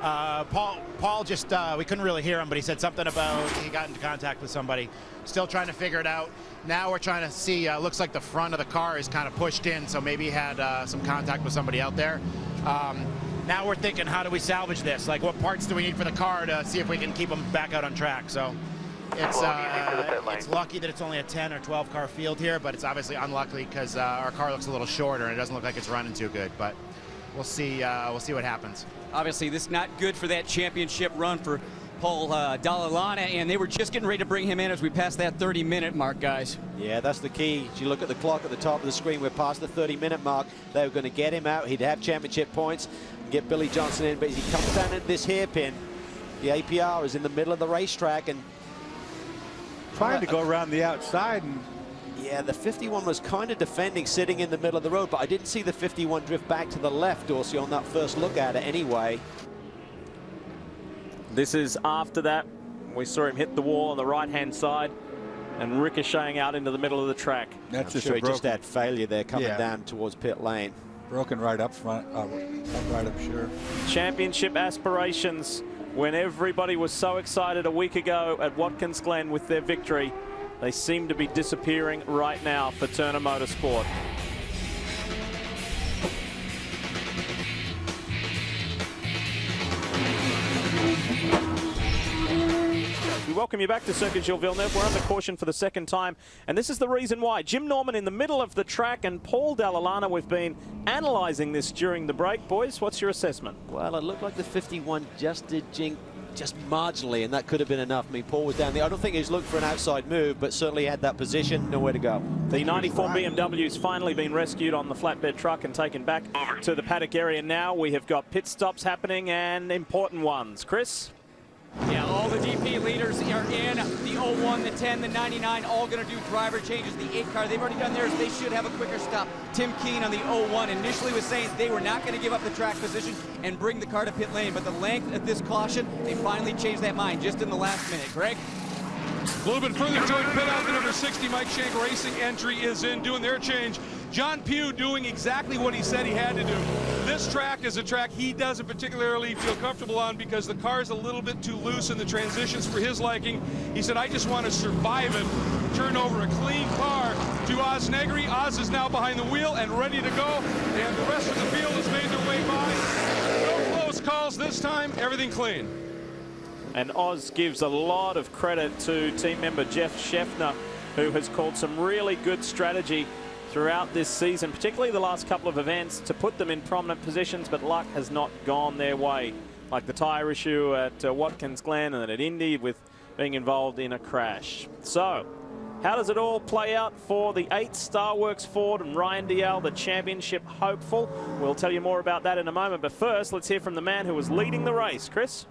Paul just, we couldn't really hear him, but he said something about he got into contact with somebody. Still trying to figure it out. Now we're trying to see, looks like the front of the car is kind of pushed in, so maybe he had some contact with somebody out there. Now we're thinking, how do we salvage this? Like, what parts do we need for the car to see if we can keep them back out on track? So it's lucky that it's only a 10 or 12 car field here, but it's obviously unlucky because our car looks a little shorter and it doesn't look like it's running too good. But we'll see what happens. Obviously, this is not good for that championship run for Paul Dalla, and they were just getting ready to bring him in as we passed that 30-minute mark, guys. Yeah, that's the key. As you look at the clock at the top of the screen, we're past the 30-minute mark. They were going to get him out. He'd have championship points, get Billy Johnson in, but as he comes down at this hairpin, the APR is in the middle of the racetrack and trying to go around the outside. And yeah, the 51 was kind of defending, sitting in the middle of the road, but I didn't see the 51 drift back to the left, Dorsey, on that first look at it anyway. This is after that. We saw him hit the wall on the right-hand side and ricocheting out into the middle of the track. That's I'm sure he just had failure there coming down towards pit lane. Broken right up front, right up sure. Championship aspirations when everybody was so excited a week ago at Watkins Glen with their victory. They seem to be disappearing right now for Turner Motorsport. We welcome you back to Circuit Gilles Villeneuve. We're under caution for the second time, and this is the reason why. Jim Norman in the middle of the track and Paul Dalla. We've been analysing this during the break. Boys, what's your assessment? Well, it looked like the 51 just did jink just marginally, and that could have been enough. I mean, Paul was down there. I don't think he's looking for an outside move, but certainly had that position, nowhere to go. The 94 BMW's finally been rescued on the flatbed truck and taken back to the paddock area now. We have got pit stops happening and important ones. Chris? Yeah, all the DP leaders are in. The 01, the 10, the 99, all going to do driver changes. The 8 car, they've already done theirs. They should have a quicker stop. Tim Keane on the 01 initially was saying they were not going to give up the track position and bring the car to pit lane, but the length of this caution, they finally changed that mind just in the last minute. Greg? A little bit further to pit out, the number 60 Mike Shank Racing entry is in, doing their change. John Pugh doing exactly what he said he had to do. This track is a track he doesn't particularly feel comfortable on because the car is a little bit too loose in the transitions for his liking. He said, I just want to survive it. Turn over a clean car to Oz Negri. Oz is now behind the wheel and ready to go, and the rest of the field has made their way by. No close calls this time, everything clean. And Oz gives a lot of credit to team member Jeff Scheffner who has called some really good strategy throughout this season, particularly the last couple of events, to put them in prominent positions, but luck has not gone their way, like the tyre issue at Watkins Glen and then at Indy with being involved in a crash. So how does it all play out for the 8 Starworks Ford and Ryan Dalziel, the championship hopeful? We'll tell you more about that in a moment, but first let's hear from the man who was leading the race. Chris?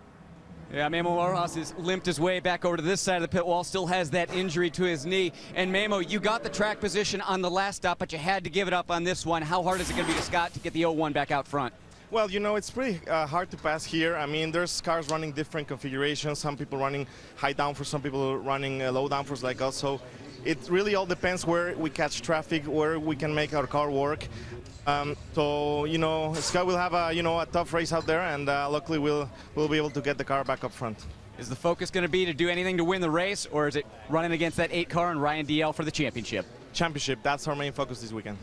Yeah, Memo Rojas has limped his way back over to this side of the pit wall, still has that injury to his knee. And Memo, you got the track position on the last stop, but you had to give it up on this one. How hard is it going to be to Scott to get the 01 back out front? Well, you know, it's pretty hard to pass here. I mean, there's cars running different configurations. Some people running high downforce, some people running low downforce like us. So it really all depends where we catch traffic, where we can make our car work. So, you know, Scott will have a tough race out there, and luckily we'll be able to get the car back up front. Is the focus going to be to do anything to win the race, or is it running against that 8 car and Ryan Dalziel for the championship? Championship, that's our main focus this weekend.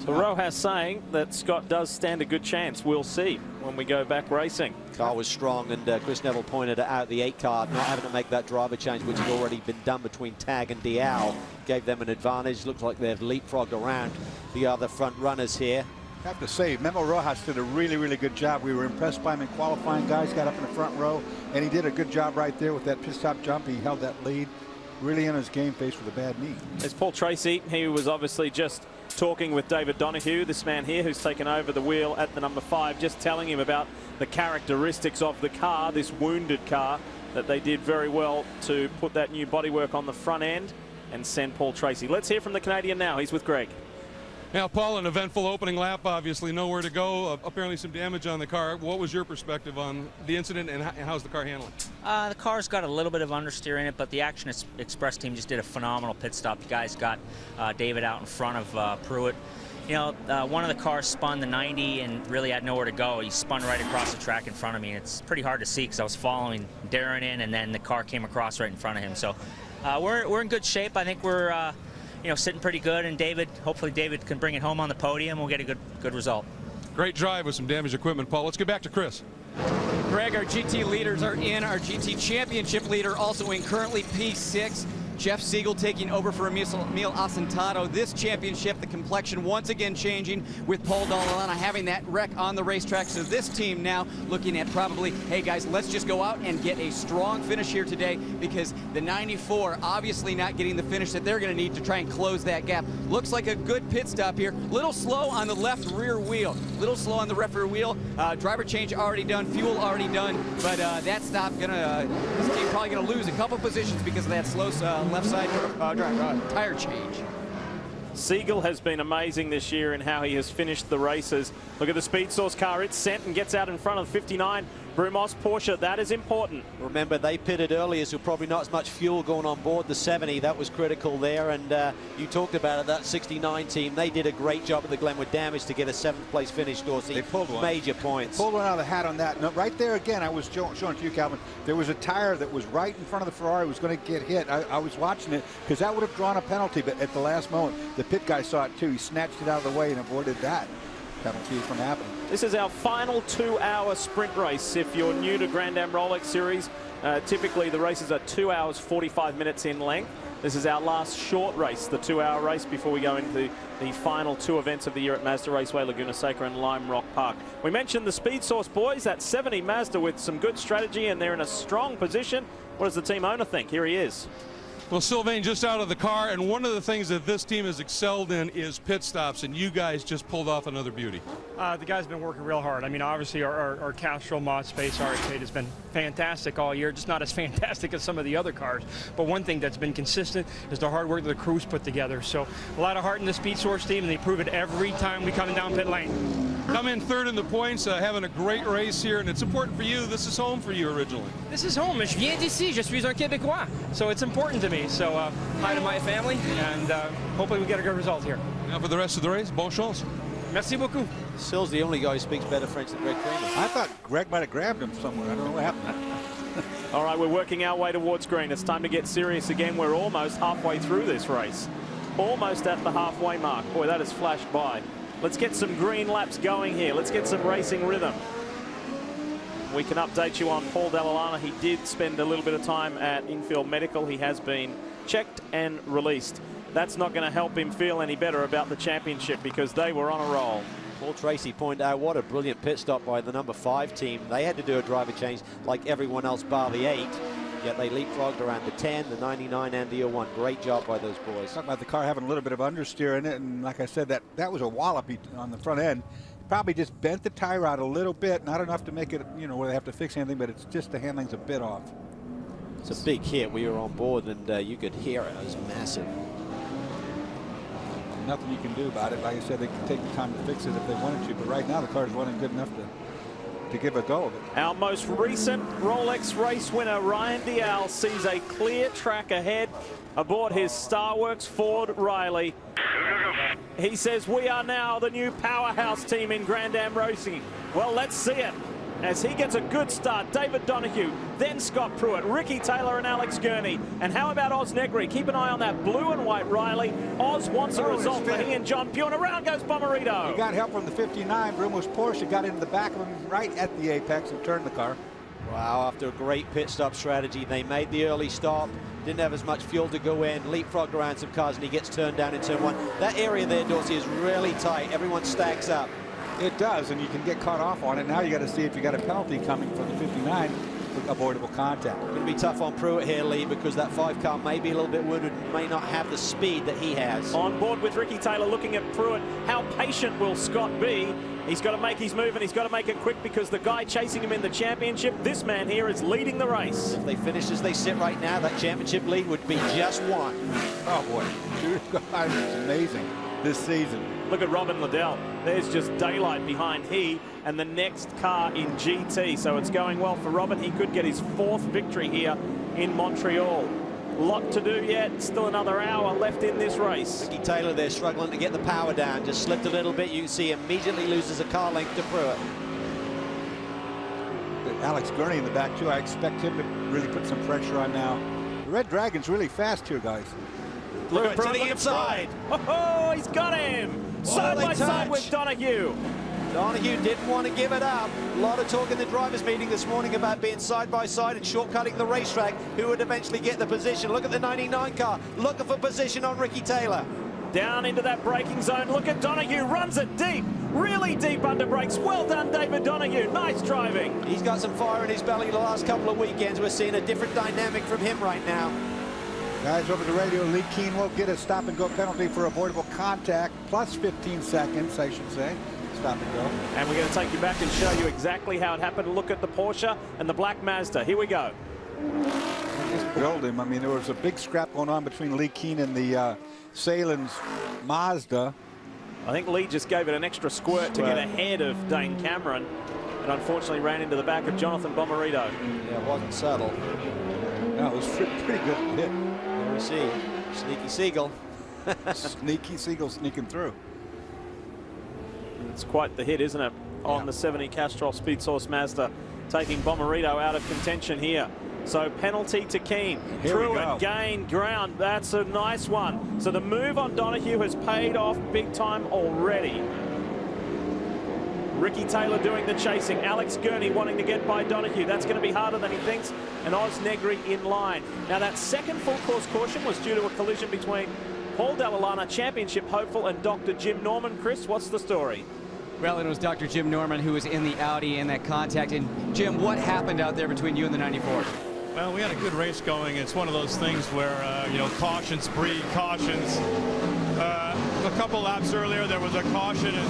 So Rojas saying that Scott does stand a good chance. We'll see when we go back racing. Car was strong, and Chris Neville pointed out the 8 car not having to make that driver change, which had already been done between Tag and Dalziel, gave them an advantage. Looks like they've leapfrogged around the other front runners here. I have to say, Memo Rojas did a really, really good job. We were impressed by him in qualifying. Guys got up in the front row, and he did a good job right there with that pit stop jump. He held that lead. Really in his game, faced with a bad knee. There's Paul Tracy. He was obviously just talking with David Donahue, this man here who's taken over the wheel at the number 5, just telling him about the characteristics of the car, this wounded car, that they did very well to put that new bodywork on the front end and send Paul Tracy. Let's hear from the Canadian now. He's with Greg. Now, Paul, an eventful opening lap, obviously nowhere to go, apparently some damage on the car. What was your perspective on the incident, and how's the car handling? The car's got a little bit of understeer in it, but the Action Express team just did a phenomenal pit stop. The guys got David out in front of Pruitt. You know, one of the cars spun the 90 and really had nowhere to go. He spun right across the track in front of me, and it's pretty hard to see because I was following Darren in, and then the car came across right in front of him. So we're in good shape. I think we're sitting pretty good, and hopefully David can bring it home on the podium. We'll get a good result. Great drive with some damaged equipment, Paul. Let's get back to Chris. Greg, our GT leaders are in. Our GT championship leader also in, currently P6. Jeff Siegel taking over for Emil Asentato. This championship, the complexion once again changing with Paul Dalziel having that wreck on the racetrack. So this team now looking at probably, hey guys, let's just go out and get a strong finish here today, because the 94 obviously not getting the finish that they're going to need to try and close that gap. Looks like a good pit stop here. Little slow on the left rear wheel. Little slow on the left rear wheel. Driver change already done, fuel already done, but that stop this team probably gonna lose a couple positions because of that slow left side tire change. Siegel has been amazing this year in how he has finished the races. Look at the Speed Source car. It's sent and gets out in front of 59. Brumos Porsche, that is important. Remember, they pitted earlier, so probably not as much fuel going on board the 70. That was critical there, and you talked about it, that 69 team. They did a great job at the Glenwood Damage to get a 7th place finish, Dorsey. They pulled one. Major points. Pulled one out of the hat on that. No, right there again, I was showing to you, Calvin, there was a tire that was right in front of the Ferrari, was going to get hit. I was watching it, because that would have drawn a penalty, but at the last moment, the pit guy saw it too. He snatched it out of the way and avoided that penalty from happening. This is our final 2-hour sprint race. If you're new to Grand Am Rolex Series, typically the races are 2 hours 45 minutes in length. This is our last short race, the 2-hour race, before we go into the final 2 events of the year at Mazda Raceway, Laguna Seca and Lime Rock Park. We mentioned the Speed Source boys, that 70 Mazda with some good strategy, and they're in a strong position. What does the team owner think? Here he is. Well, Sylvain just out of the car, and one of the things that this team has excelled in is pit stops, and you guys just pulled off another beauty. The guys have been working real hard. I mean, obviously our Castrol Mod Space RX-8 has been fantastic all year, just not as fantastic as some of the other cars. But one thing that's been consistent is the hard work that the crews put together. So a lot of heart in the Speed Source team, and they prove it every time we come down pit lane. Come in third in the points, having a great race here, and it's important for you. This is home for you originally. This is home. Je viens d'ici. Je suis un Québécois. So it's important to me. So hi to my family, and hopefully we get a good result here. Now for the rest of the race, bon chance. Merci beaucoup. Sill's the only guy who speaks better French than Greg Kramer. I thought Greg might have grabbed him somewhere. I don't know what happened. All right, we're working our way towards green. It's time to get serious again. We're almost halfway through this race. Almost at the halfway mark. Boy, that has flashed by. Let's get some green laps going here. Let's get some racing rhythm. we can update you on Paul Dalla. He did spend a little bit of time at Infield Medical. He has been checked and released. That's not going to help him feel any better about the championship because they were on a roll. Paul Tracy pointed out what a brilliant pit stop by the number 5 team. They had to do a driver change like everyone else bar the 8. Yet they leapfrogged around the 10, the 99, and the 01. Great job by those boys. Talking about the car having a little bit of understeer in it, and like I said, that was a wallop on the front end. Probably just bent the tire out a little bit, not enough to make it, you know, where they have to fix anything, but it's just the handling's a bit off. It's a big hit. We were on board, and you could hear it. It was massive. Nothing you can do about it. Like I said, they can take the time to fix it if they wanted to, but right now the car's running good enough to give a go of it. Our most recent Rolex race winner, Ryan Dial, sees a clear track ahead aboard his Starworks Ford Riley. He says, we are now the new powerhouse team in Grand Am racing. Well, let's see it. As he gets a good start, David Donahue, then Scott Pruitt, Ricky Taylor and Alex Gurney. And how about Oz Negri? Keep an eye on that blue and white Riley. Oz wants a result for he and John Pugh, and around goes Bomarito. He got help from the 59. Brumos Porsche got into the back of him right at the apex and turned the car. Wow, after a great pit stop strategy, they made the early stop. Didn't have as much fuel to go in, leapfrogged around some cars, and he gets turned down in turn 1. That area there, Dorsey, is really tight. Everyone stacks up. It does, and you can get caught off on it. Now you got to see if you got a penalty coming for the 59 for avoidable contact. Going to be tough on Pruitt here, Lee, because that 5 car may be a little bit wounded and may not have the speed that he has. On board with Ricky Taylor looking at Pruitt. How patient will Scott be? He's got to make his move, and he's got to make it quick because the guy chasing him in the championship, this man here, is leading the race. If they finish as they sit right now, that championship lead would be just 1. Oh, boy. It's amazing this season. Look at Robin Liddell. There's just daylight behind he and the next car in GT. So it's going well for Robin. He could get his 4th victory here in Montreal. Lot to do yet. Still another hour left in this race. Ricky Taylor there struggling to get the power down. Just slipped a little bit. You can see immediately loses a car length to Pruitt. Alex Gurney in the back, too. I expect him to really put some pressure on now. The Red Dragon's really fast here, guys. Look at Pruitt to the inside. Oh, he's got him. Side by side with Donahue. Donahue didn't want to give it up. A lot of talk in the drivers' meeting this morning about being side by side and shortcutting the racetrack. Who would eventually get the position? Look at the 99 car, looking for position on Ricky Taylor. Down into that braking zone. Look at Donahue, runs it deep, really deep under brakes. Well done, David Donahue. Nice driving. He's got some fire in his belly the last couple of weekends. We're seeing a different dynamic from him right now. Guys, over the radio, Lee Keen will get a stop-and-go penalty for avoidable contact, plus 15 seconds, I should say. Stop and go. And we're going to take you back and show you exactly how it happened. Look at the Porsche and the black Mazda. Here we go. They just drilled him. I mean, there was a big scrap going on between Lee Keen and the Salen's Mazda. I think Lee just gave it an extra squirt to get ahead of Dane Cameron, and unfortunately ran into the back of Jonathan Bomarito. Yeah, it wasn't subtle. No, it was pretty good hit. There we see Sneaky Seagull. Sneaky Seagull sneaking through. It's quite the hit, isn't it? On the 70 Castrol Speed Source Mazda, taking Bomarito out of contention here. So penalty to Keen. Pruitt gained ground. That's a nice one. So the move on Donahue has paid off big time already. Ricky Taylor doing the chasing. Alex Gurney wanting to get by Donahue. That's going to be harder than he thinks. And Oz Negri in line. Now that second full course caution was due to a collision between Paul Dalla, championship hopeful, and Dr. Jim Norman. Chris, what's the story? Well, it was Dr. Jim Norman who was in the Audi in that contact. And Jim, what happened out there between you and the 94? Well, we had a good race going. It's one of those things where, you know, cautions breed cautions. A couple laps earlier, there was a caution and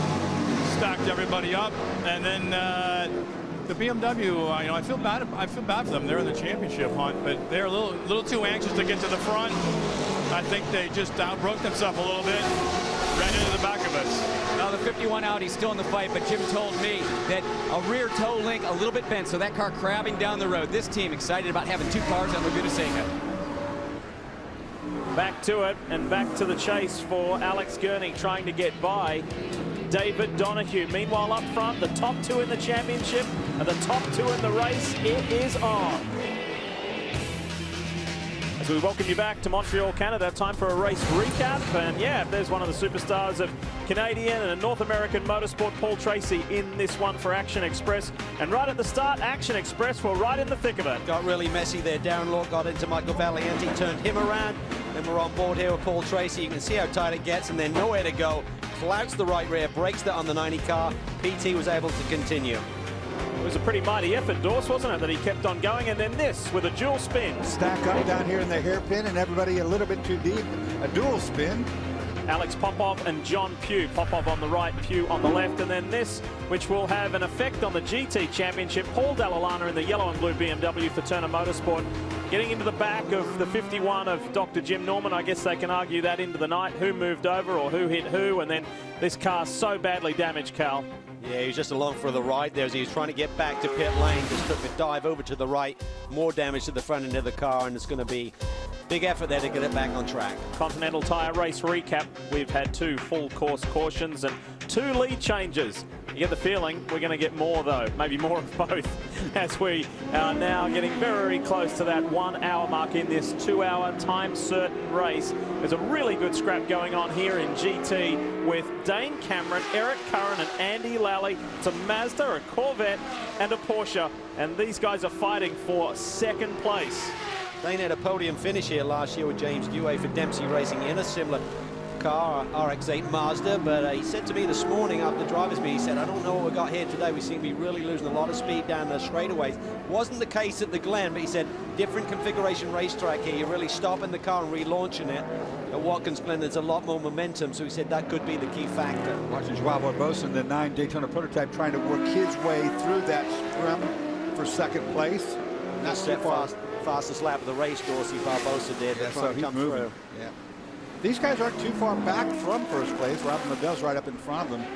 stacked everybody up. And then the BMW, you know, I feel bad for them. They're in the championship hunt, but they're a little too anxious to get to the front. I think they just outbroke themselves a little bit, ran into the back of us. Now the 51 Audi's still in the fight, but Jim told me that a rear toe link a little bit bent, so that car crabbing down the road. This team excited about having 2 cars on Laguna Seca. Back to it and back to the chase for Alex Gurney, trying to get by David Donahue. Meanwhile, up front, the top 2 in the championship and the top 2 in the race. It is on. As As we welcome you back to Montreal, Canada, time for a race recap. And yeah, there's one of the superstars of Canadian and North American motorsport, Paul Tracy, in this one for Action Express. And right at the start, Action Express were right in the thick of it. Got really messy there. Darren Law got into Michael Valiente, turned him around. Then we're on board here with Paul Tracy. You can see how tight it gets, and then nowhere to go. Clouts the right rear, breaks that on the 90 car. PT was able to continue. It was a pretty mighty effort, Dorse, wasn't it, that he kept on going? And then this with a dual spin. Stack up down here in the hairpin, and everybody a little bit too deep. A dual spin. Alex Popov and John Pugh. Popov on the right, Pugh on the left. And then this, which will have an effect on the GT Championship. Paul Dall'Alana in the yellow and blue BMW for Turner Motorsport. Getting into the back of the 51 of Dr. Jim Norman. I guess they can argue that into the night, who moved over or who hit who. And then this car so badly damaged, Cal. Yeah, he was just along for the ride there as he was trying to get back to pit lane. Just took a dive over to the right. More damage to the front end of the car, and it's going to be big effort there to get it back on track. Continental Tire race recap. We've had 2 full course cautions and 2 lead changes. You get the feeling we're going to get more, though, maybe more of both, as we are now getting very close to that 1 hour mark in this 2-hour time certain race. There's a really good scrap going on here in GT with Dane Cameron, Eric Curran and Andy Lally. It's a Mazda, a Corvette and a Porsche, and these guys are fighting for second place. Dane had a podium finish here last year with James Dewey for Dempsey Racing in a similar car, RX-8 Mazda, but he said to me this morning after the driver's meet, he said, I don't know what we got here today. We seem to be really losing a lot of speed down the straightaways. Wasn't the case at the Glen, but he said, different configuration racetrack here. You're really stopping the car and relaunching it. At Watkins Glen, there's a lot more momentum, so he said that could be the key factor. Watching Joao Barbosa in the 9 Daytona prototype trying to work his way through that scrum for second place. That's the fastest lap of the race, Dorsey Barbosa did. Yeah, so he's moving. Yeah. These guys aren't too far back from first place. Robin Liddell's right up in front of them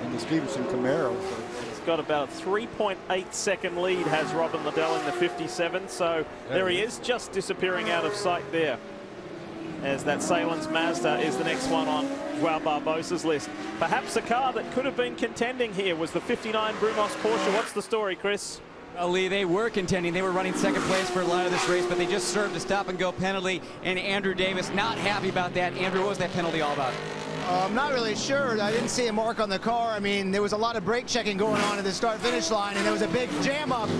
in the Stevenson Camaro. So. He's got about a 3.8 second lead, has Robin Liddell in the 57. So there he is, just disappearing out of sight there. As that Salins Mazda is the next one on Joao Barbosa's list. Perhaps a car that could have been contending here was the 59 Brumos Porsche. What's the story, Chris? Lee, they were contending. They were running second place for a lot of this race, but they just served a stop-and-go penalty, and Andrew Davis not happy about that. Andrew, what was that penalty all about? I'm not really sure. I didn't see a mark on the car. I mean, there was a lot of brake checking going on at the start-finish line, and there was a big jam-up.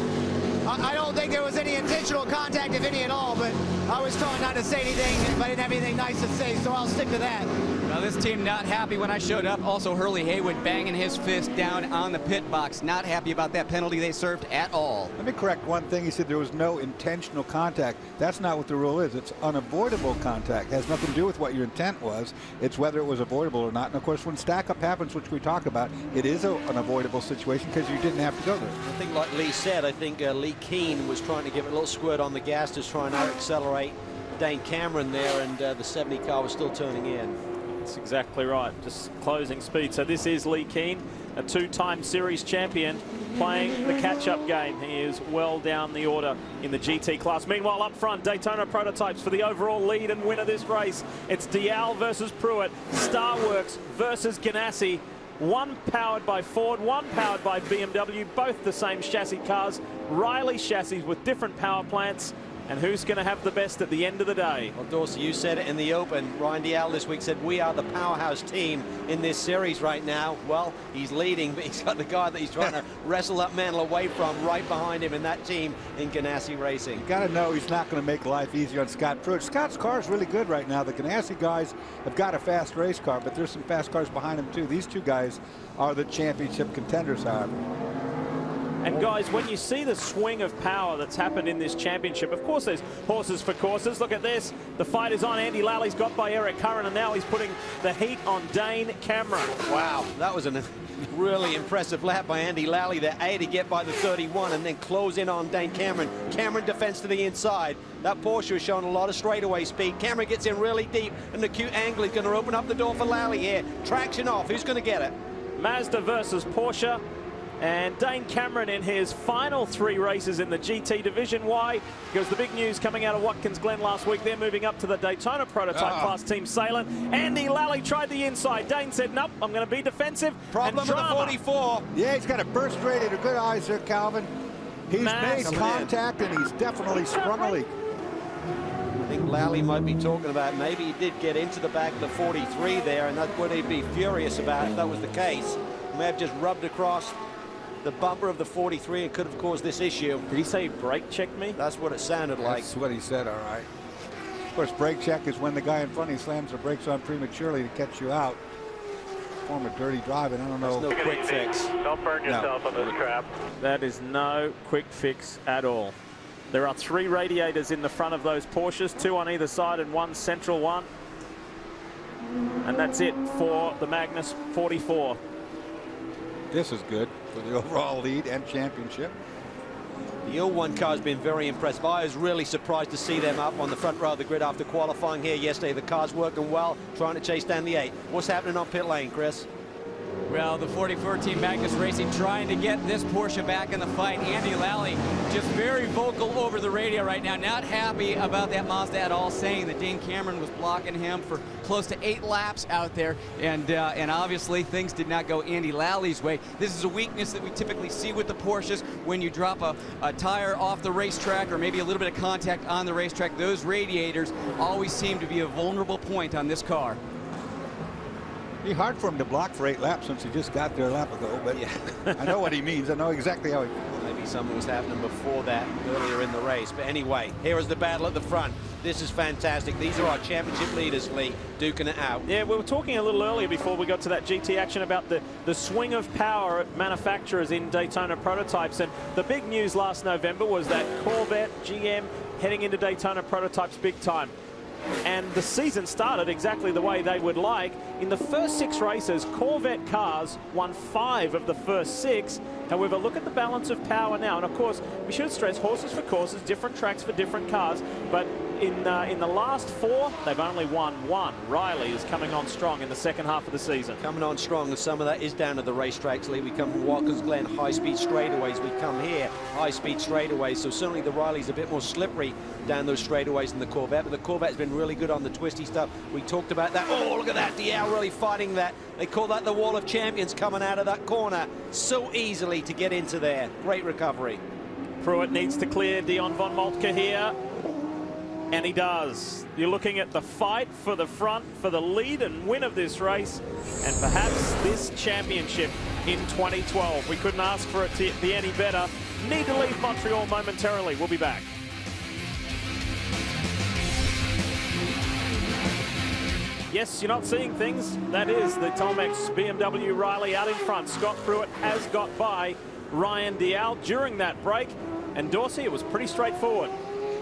I don't think there was any intentional contact, if any at all, but I was told not to say anything if I didn't have anything nice to say, so I'll stick to that. Now, this team not happy when I showed up. Also, Hurley Haywood banging his fist down on the pit box. Not happy about that penalty they served at all. Let me correct one thing. He said there was no intentional contact. That's not what the rule is. It's unavoidable contact. It has nothing to do with what your intent was. It's whether it was avoidable or not. And, of course, when stack-up happens, which we talk about, it is an avoidable situation because you didn't have to go there. I think, like Lee said, I think Lee Keane was trying to give it a little squirt on the gas to try and accelerate Dane Cameron there, and the 70 car was still turning in. That's exactly right, just closing speed. So this is Lee Keane, a 2-time series champion, playing the catch-up game. He is well down the order in the GT class. Meanwhile, up front, Daytona prototypes for the overall lead and win of this race. It's Dial versus Pruitt, Starworks versus Ganassi. One powered by Ford, one powered by BMW, both the same chassis cars. Riley chassis with different power plants. And who's going to have the best at the end of the day? Well, Dorsey, you said it in the open. Ryan Dial this week said, we are the powerhouse team in this series right now. Well, he's leading, but he's got the guy that he's trying to wrestle that mantle away from right behind him in that team in Ganassi Racing. You got to know he's not going to make life easy on Scott Pruitt. Scott's car is really good right now. The Ganassi guys have got a fast race car, but there's some fast cars behind them, too. These two guys are the championship contenders, however. And guys, when you see the swing of power that's happened in this championship, of course there's horses for courses. Look at this. The fight is on. Andy Lally's got by Eric Curran, and now he's putting the heat on Dane Cameron. Wow, that was a really impressive lap by Andy Lally there. To get by the 31 and then close in on Dane Cameron. Cameron defense to the inside. That Porsche is showing a lot of straightaway speed. Cameron gets in really deep, and the cute angle is going to open up the door for Lally here. Traction off. Who's going to get it? Mazda versus Porsche. And Dane Cameron in his final 3 races in the GT division. Why? Because the big news coming out of Watkins Glen last week, they're moving up to the Daytona prototype class, Team Salem. Andy Lally tried the inside. Dane said, nope, I'm going to be defensive. Problem with the 44. Yeah, he's got a burst rate and a good eyes there, Calvin. He's made contact, and he's definitely sprung a leak. I think Lally might be talking about maybe he did get into the back of the 43 there, and that's what he'd be furious about if that was the case. He may have just rubbed across the bumper of the 43 and could have caused this issue. Did he say brake check me? That's what it sounded like. That's what he said, all right. Of course, brake check is when the guy in front of you slams the brakes on prematurely to catch you out. Form of dirty driving. I don't know. There's no quick fix. Don't burn yourself on this crap. That is no quick fix at all. There are 3 radiators in the front of those Porsches, 2 on either side and 1 central one. And that's it for the Magnus 44. This is good for the overall lead and championship. The L1 car has been very impressive. I was really surprised to see them up on the front row of the grid after qualifying here yesterday. The car's working well, trying to chase down the 8. What's happening on pit lane, Chris? Well, the 44 team Magnus Racing trying to get this Porsche back in the fight. Andy Lally just very vocal over the radio right now, not happy about that Mazda at all, saying that Dane Cameron was blocking him for close to 8 laps out there, and obviously things did not go Andy Lally's way. This is a weakness that we typically see with the Porsches when you drop a tire off the racetrack or maybe a little bit of contact on the racetrack. Those radiators always seem to be a vulnerable point on this car. Be hard for him to block for 8 laps since he just got there a lap ago, but yeah. I know what he means. I know exactly how he feels. Maybe something was happening before that earlier in the race. But anyway, here is the battle at the front. This is fantastic. These are our championship leaders, Lee, duking it out. Yeah, we were talking a little earlier before we got to that GT action about the swing of power at manufacturers in Daytona prototypes. And the big news last November was that Corvette, GM, heading into Daytona prototypes big time. And the season started exactly the way they would like. In the first 6 races, Corvette cars won 5 of the first 6. However, look at the balance of power now. And of course, we should stress horses for courses, different tracks for different cars. But in the last 4, they've only won 1. Riley is coming on strong in the second half of the season. Coming on strong, and some of that is down to the racetracks, Lee. We come from Watkins Glen, high-speed straightaways. We come here, high-speed straightaways. So certainly the Riley's a bit more slippery down those straightaways than the Corvette. But the Corvette's been really good on the twisty stuff. We talked about that. Oh, look at that. DL really fighting that. They call that the Wall of Champions coming out of that corner so easily to get into there. Great recovery. Pruitt needs to clear Dion von Moltke here. And he does. You're looking at the fight for the front, for the lead and win of this race, and perhaps this championship in 2012. We couldn't ask for it to be any better. Need to leave Montreal momentarily. We'll be back. Yes, you're not seeing things. That is the Tomex BMW Riley out in front. Scott Pruitt has got by Ryan Dial during that break. And Dorsey, it was pretty straightforward.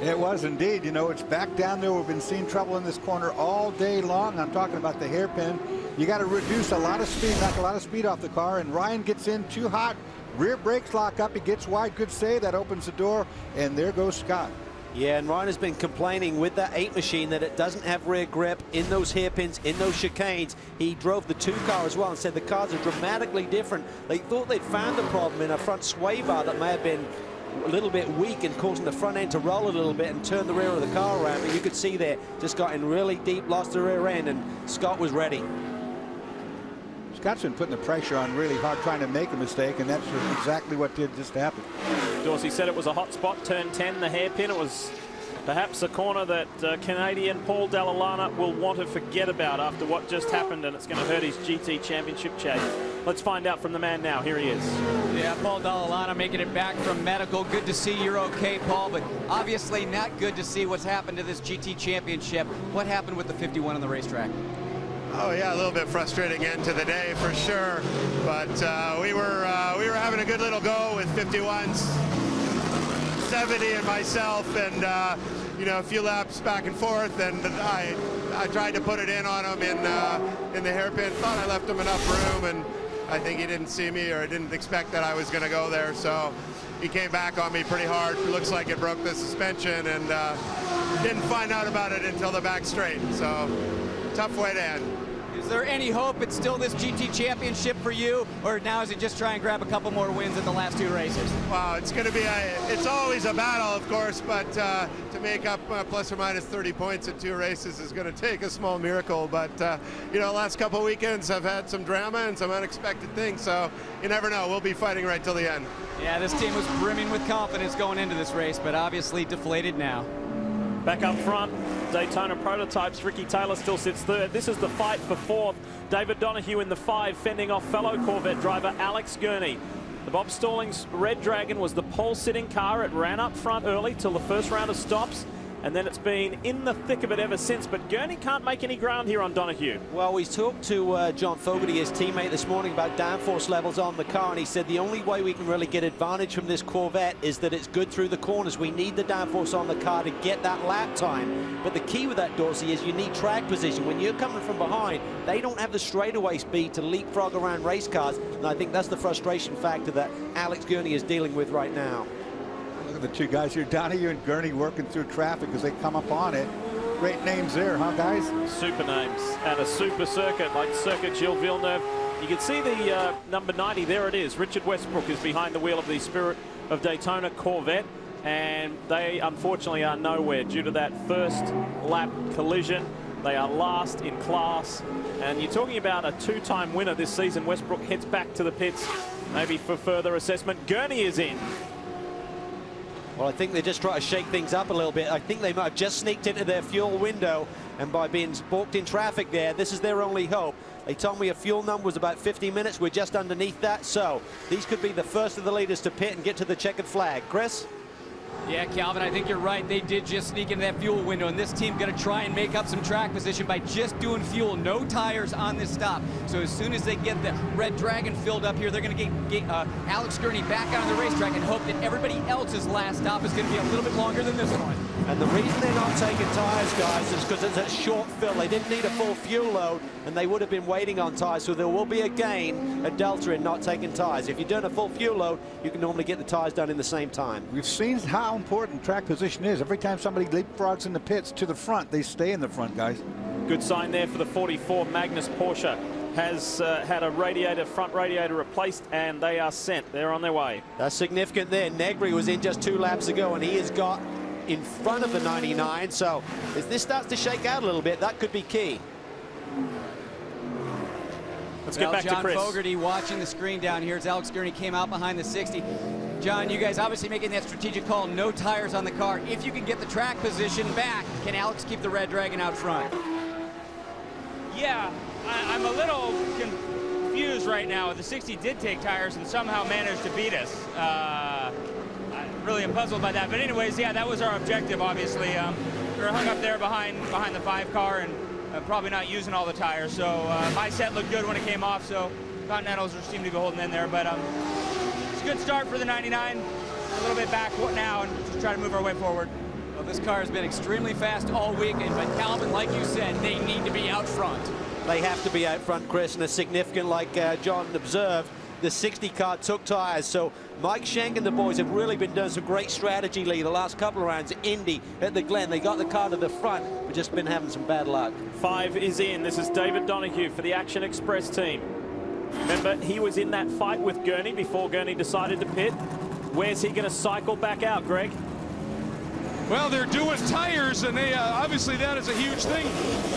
It was indeed. You know, it's back down there. We've been seeing trouble in this corner all day long. I'm talking about the hairpin. You got to reduce a lot of speed, knock a lot of speed off the car, and Ryan gets in too hot. Rear brakes lock up. He gets wide. Good save. That opens the door, and there goes Scott. Yeah, and Ryan has been complaining with that 8 machine that it doesn't have rear grip in those hairpins, in those chicanes. He drove the 2 car as well and said the cars are dramatically different. They thought they'd found the problem in a front sway bar that may have been a little bit weak and causing the front end to roll a little bit and turn the rear of the car around. But you could see there, just got in really deep, lost the rear end, and Scott was ready. Scott's been putting the pressure on really hard, trying to make a mistake, and that's exactly what did just happen. Dorsey said it was a hot spot, turn 10, the hairpin. It was perhaps a corner that Canadian Paul Dalla will want to forget about after what just happened, and it's going to hurt his GT championship chase. Let's find out from the man now. Here he is. Yeah, Paul Dalla making it back from medical. Good to see you're okay, Paul, but obviously not good to see what's happened to this GT championship. What happened with the 51 on the racetrack? Oh yeah, a little bit frustrating end to the day for sure, but we were having a good little go with 51s, 70 and myself, and you know, a few laps back and forth, and I tried to put it in on him in the hairpin. Thought I left him enough room, and I think he didn't see me or didn't expect that I was going to go there, so he came back on me pretty hard. It looks like it broke the suspension, and didn't find out about it until the back straight. So tough way to end. Is there any hope it's still this GT championship for you, or now is it just try and grab a couple more wins in the last 2 races? Wow, it's going to be it's always a battle, of course, but to make up plus or minus 30 points in 2 races is going to take a small miracle. But you know, last couple of weekends I've had some drama and some unexpected things, so you never know. We'll be fighting right till the end. Yeah, this team was brimming with confidence going into this race, but obviously deflated now. Back up front, Daytona Prototypes. Ricky Taylor still sits third. This is the fight for fourth. David Donahue in the 5, fending off fellow Corvette driver Alex Gurney. The Bob Stallings Red Dragon was the pole-sitting car. It ran up front early till the first round of stops, and then it's been in the thick of it ever since. But Gurney can't make any ground here on Donahue. Well, we talked to John Fogarty, his teammate, this morning about downforce levels on the car, and he said the only way we can really get advantage from this Corvette is that it's good through the corners. We need the downforce on the car to get that lap time. But the key with that, Dorsey, is you need track position. When you're coming from behind, they don't have the straightaway speed to leapfrog around race cars, and I think that's the frustration factor that Alex Gurney is dealing with right now. Look at the two guys here, Donahue and Gurney, working through traffic as they come up on it. Great names there, huh, guys? Super names and a super circuit like Circuit Gilles Villeneuve. You can see the number 90, there it is. Richard Westbrook is behind the wheel of the Spirit of Daytona Corvette, and they unfortunately are nowhere due to that first lap collision. They are last in class, and you're talking about a 2-time winner this season. Westbrook heads back to the pits, maybe for further assessment. Gurney is in. Well, I think they're just trying to shake things up a little bit. I think they might have just sneaked into their fuel window, and by being balked in traffic there, this is their only hope. They told me a fuel number was about 50 minutes. We're just underneath that, so these could be the first of the leaders to pit and get to the checkered flag. Chris? Yeah, Calvin, I think you're right. They did just sneak into that fuel window, and this team going to try and make up some track position by just doing fuel. No tires on this stop. So as soon as they get the Red Dragon filled up here, they're going to get Alex Gurney back out on the racetrack and hope that everybody else's last stop is going to be a little bit longer than this one. And the reason they're not taking tires, guys, is because it's a short fill. They didn't need a full fuel load, and they would have been waiting on tires. So there will be a gain, a delta in not taking tires. If you're doing a full fuel load, you can normally get the tires done in the same time. We've seen how important track position is. Every time somebody leapfrogs in the pits to the front, they stay in the front, guys. Good sign there for the 44. Magnus Porsche has had a front radiator replaced, and they are sent. They're on their way. That's significant there. Negri was in just 2 laps ago, and he has got in front of the 99. So if this starts to shake out a little bit, that could be key. Let's get back John to Chris. Fogarty watching the screen down here as Alex Gurney came out behind the 60. John, you guys obviously making that strategic call, no tires on the car. If you can get the track position back, can Alex keep the Red Dragon out front? Yeah, I'm a little confused right now. The 60 did take tires and somehow managed to beat us. I really am puzzled by that. But anyways, yeah, that was our objective, obviously. We were hung up there behind the 5 car and probably not using all the tires. So my set looked good when it came off, so Continentals seem to be holding in there. But it's a good start for the 99. A little bit back now and just try to move our way forward. Well, this car has been extremely fast all weekend, but Calvin, like you said, they need to be out front. They have to be out front, Chris, and it's significant, like John observed. The 60 car took tires, so Mike Schenk and the boys have really been doing some great strategy, Lee, the last couple of rounds. Indy at the Glen, they got the car to the front, but just been having some bad luck. 5 is in. This is David Donahue for the Action Express team. Remember, he was in that fight with Gurney before Gurney decided to pit. Where's he going to cycle back out, Greg? Well, they're doing tires, and they obviously that is a huge thing.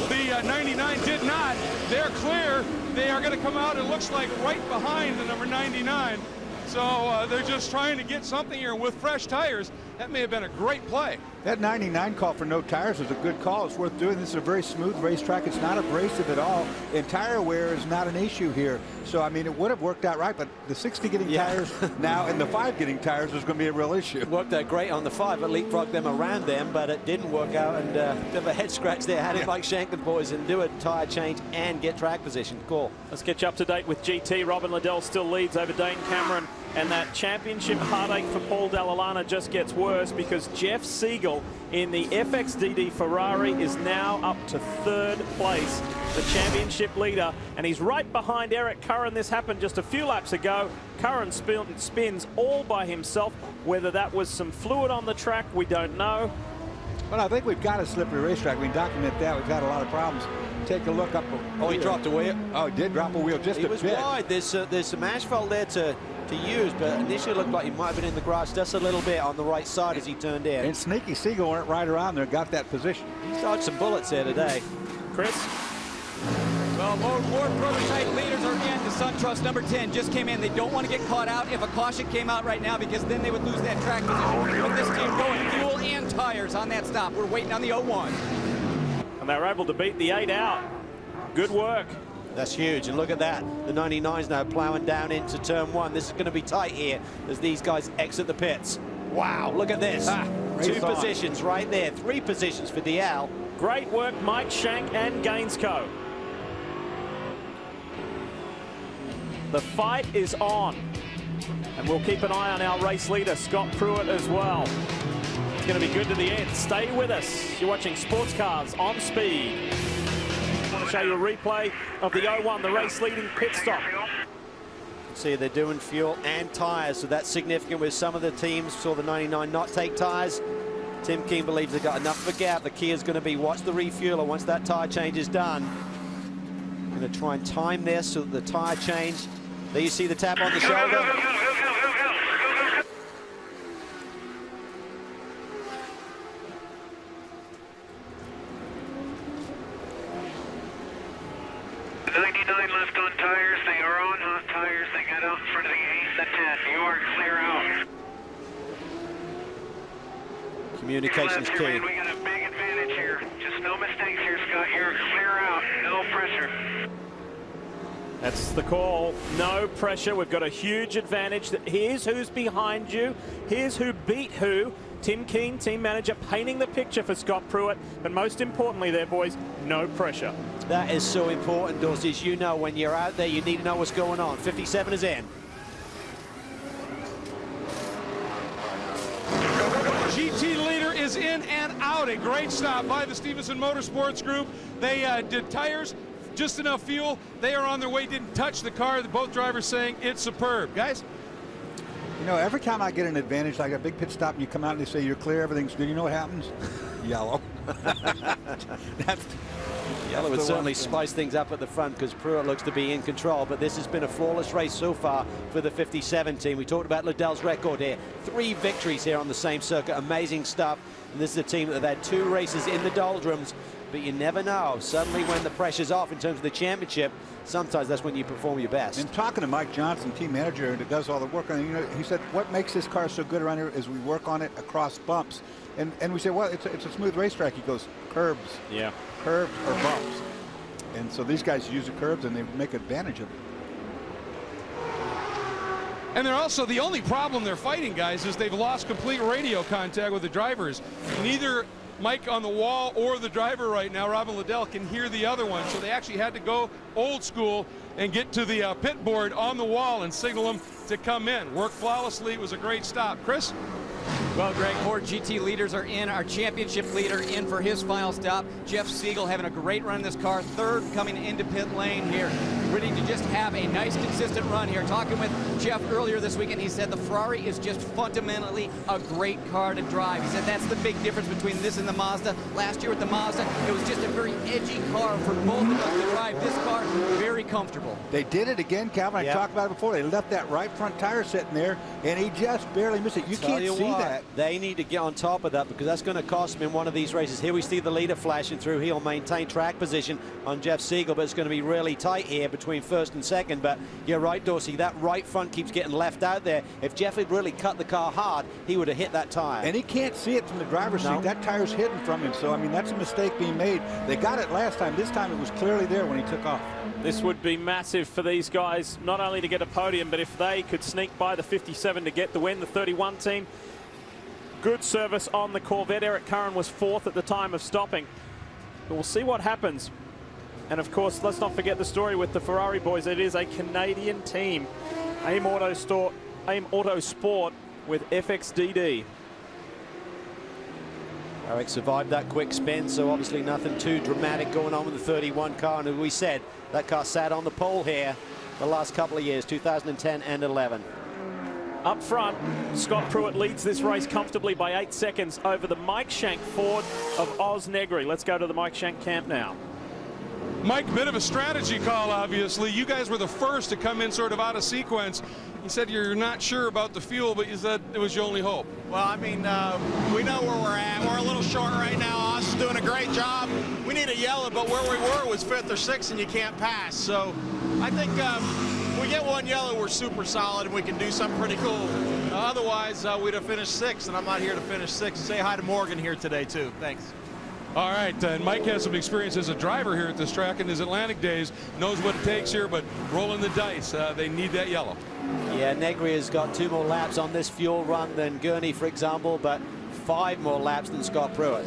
The 99 did not. They're clear. They are going to come out, it looks like, right behind the number 99. So they're just trying to get something here with fresh tires. That may have been a great play. That 99 call for no tires is a good call. It's worth doing. This is a very smooth racetrack. It's not abrasive at all, and tire wear is not an issue here. So, I mean, it would have worked out right, but the 60 getting tires now and the 5 getting tires is going to be a real issue. It worked out great on the 5. It leapfrogged them around them, but it didn't work out, and bit of a head scratch there. Had it like Schenk and boys and do a tire change and get track position. Cool. Let's get you up to date with GT. Robin Liddell still leads over Dane Cameron, and that championship heartache for Paul Dall'Anna just gets worse because Jeff Siegel in the FXDD Ferrari is now up to 3rd place, the championship leader, and he's right behind Eric Curran. This happened just a few laps ago. Curran spins all by himself. Whether that was some fluid on the track, we don't know. Well, I think we've got a slippery racetrack. We document that. We've had a lot of problems. Take a look up. Oh, he dropped a wheel. Oh, he did drop a wheel just a bit. He was wide. There's some asphalt there to use, but initially it looked like he might have been in the grass just a little bit on the right side as he turned in. And Sneaky Siegel went right around there, got that position. He's dodged some bullets there today. Chris? Well, More prototype leaders are in. The SunTrust number 10 just came in. They don't want to get caught out if a caution came out right now because then they would lose that track position. But this team going fuel and tires on that stop. We're waiting on the 01. And they were able to beat the 8 out. Good work. That's huge, and look at that. The 99's now plowing down into turn 1. This is going to be tight here as these guys exit the pits. Wow, look at this. 2 positions right there, 3 positions for DL. Great work, Mike Shank and Gainsco. The fight is on, and we'll keep an eye on our race leader, Scott Pruitt, as well. It's going to be good to the end. Stay with us. You're watching Sports Cars on Speed. I want to show you a replay of the 01, the race-leading pit stop. See, they're doing fuel and tires, so that's significant with some of the teams. Saw the 99 not take tires. Tim King believes they've got enough of a gap. The key is going to be watch the refueler once that tire change is done. Going to try and time this so that the tire change. There you see the tap on the shoulder. Left on tires, they are on hot tires, they got out in front of the 8 and the 10. You are clear out. Communication's key. We got a big advantage here. Just no mistakes here, Scott. You're clear out. No pressure. That's the call. No pressure. We've got a huge advantage. Here's who's behind you. Here's who beat who. Tim Keane, team manager, painting the picture for Scott Pruitt. But most importantly there, boys, no pressure. That is so important, Dorsey. As you know, when you're out there, you need to know what's going on. 57 is in. GT leader is in and out. A great stop by the Stevenson Motorsports Group. They did tires, just enough fuel. They are on their way, didn't touch the car. Both drivers saying it's superb. Guys? You know, every time I get an advantage, like a big pit stop, and you come out and they say you're clear, everything's good, you know what happens? Yellow. Yellow would certainly spice things up at the front because Pruitt looks to be in control, but this has been a flawless race so far for the 57 team. We talked about Liddell's record here. 3 victories here on the same circuit. Amazing stuff. And this is a team that have had 2 races in the doldrums, but you never know. Suddenly when the pressure's off in terms of the championship, sometimes that's when you perform your best. And talking to Mike Johnson, team manager, that does all the work on it, you know, he said, what makes this car so good around here is we work on it across bumps. And we say, well, it's a smooth racetrack. He goes, curbs. Yeah. Curbs or bumps. And so these guys use the curbs and they make advantage of it. And they're also, the only problem they're fighting, guys, is they've lost complete radio contact with the drivers. Neither Mike on the wall or the driver right now, Robin Liddell, can hear the other one. So they actually had to go old school and get to the pit board on the wall and signal them to come in. Worked flawlessly. It was a great stop. Chris? Well, Greg, 4 GT leaders are in. Our championship leader in for his final stop. Jeff Siegel having a great run in this car. 3rd coming into pit lane here. Ready to just have a nice, consistent run here. Talking with Jeff earlier this week, and he said the Ferrari is just fundamentally a great car to drive. He said that's the big difference between this and the Mazda. Last year with the Mazda, it was just a very edgy car for both of us to drive. This car, very comfortable. They did it again, Calvin. I talked about it before. They left that right front tire sitting there, and he just barely missed it. You can't see that. They need to get on top of that because that's going to cost them in one of these races. Here we see the leader flashing through. He'll maintain track position on Jeff Siegel, but it's going to be really tight here between 1st and 2nd. But you're right, Dorsey, that right front keeps getting left out there. If Jeff had really cut the car hard, he would have hit that tire. And he can't see it from the driver's seat. That tire's hidden from him. So, I mean, that's a mistake being made. They got it last time. This time it was clearly there when he took off. This would be massive for these guys, not only to get a podium, but if they could sneak by the 57 to get the win. The 31 team, good service on the Corvette. Eric Curran was 4th at the time of stopping. But we'll see what happens. And of course, let's not forget the story with the Ferrari boys. It is a Canadian team, AIM Auto Sport with FXDD. Eric survived that quick spin, so obviously nothing too dramatic going on with the 31 car. And as we said, that car sat on the pole here the last couple of years, 2010 and 11. Up front, Scott Pruitt leads this race comfortably by 8 seconds over the Mike Shank Ford of Oz Negri. Let's go to the Mike Shank camp now. Mike, bit of a strategy call, obviously. You guys were the first to come in sort of out of sequence. You said you're not sure about the fuel, but you said it was your only hope. Well, I mean, we know where we're at. We're a little short right now. Austin's doing a great job. We need a yellow, but where we were was 5th or 6th, and you can't pass. So I think if we get one yellow, we're super solid, and we can do something pretty cool. Otherwise, we'd have finished 6th, and I'm not here to finish 6th. Say hi to Morgan here today, too. Thanks. All right, and Mike has some experience as a driver here at this track in his Atlantic days, knows what it takes here, but rolling the dice, they need that yellow. Yeah, Negri has got 2 more laps on this fuel run than Gurney, for example, but 5 more laps than Scott Pruitt.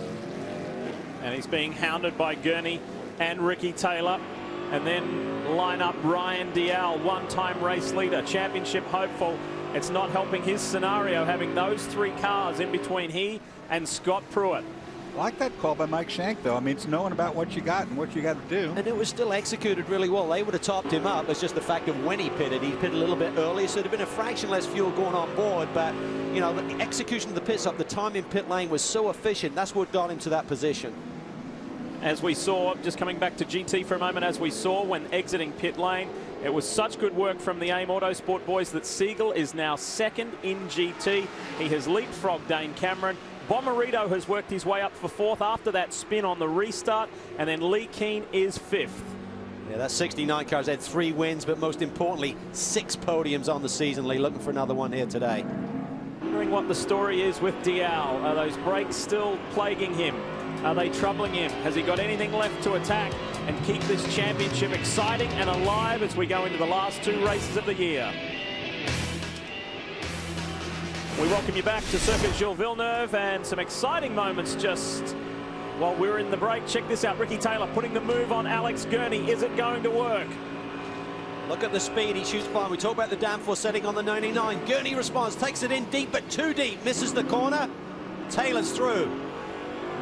And he's being hounded by Gurney and Ricky Taylor. And then line up Ryan Dial, one-time race leader, championship hopeful. It's not helping his scenario having those 3 cars in between he and Scott Pruitt. I like that call by Mike Shank, though. I mean, it's knowing about what you got and what you got to do. And it was still executed really well. They would have topped him up. It's just the fact of when he pitted a little bit earlier, so there'd have been a fraction less fuel going on board. But, you know, the execution of the pit stop, the time in pit lane was so efficient. That's what got him to that position. As we saw, just coming back to GT for a moment, as we saw when exiting pit lane, it was such good work from the AIM Autosport boys that Siegel is now 2nd in GT. He has leapfrogged Dane Cameron. Bomarito has worked his way up for 4th after that spin on the restart, and then Lee Keane is 5th. Yeah, that 69 car's had 3 wins, but most importantly, 6 podiums on the season. Lee looking for another one here today. Wondering what the story is with Dial. Are those brakes still plaguing him? Are they troubling him? Has he got anything left to attack and keep this championship exciting and alive as we go into the last 2 races of the year? We welcome you back to Circuit Gilles Villeneuve, and some exciting moments just while we're in the break. Check this out. Ricky Taylor putting the move on Alex Gurney. Is it going to work? Look at the speed. He shoots fine. We talk about the downforce setting on the 99. Gurney responds, takes it in deep, but too deep. Misses the corner. Taylor's through.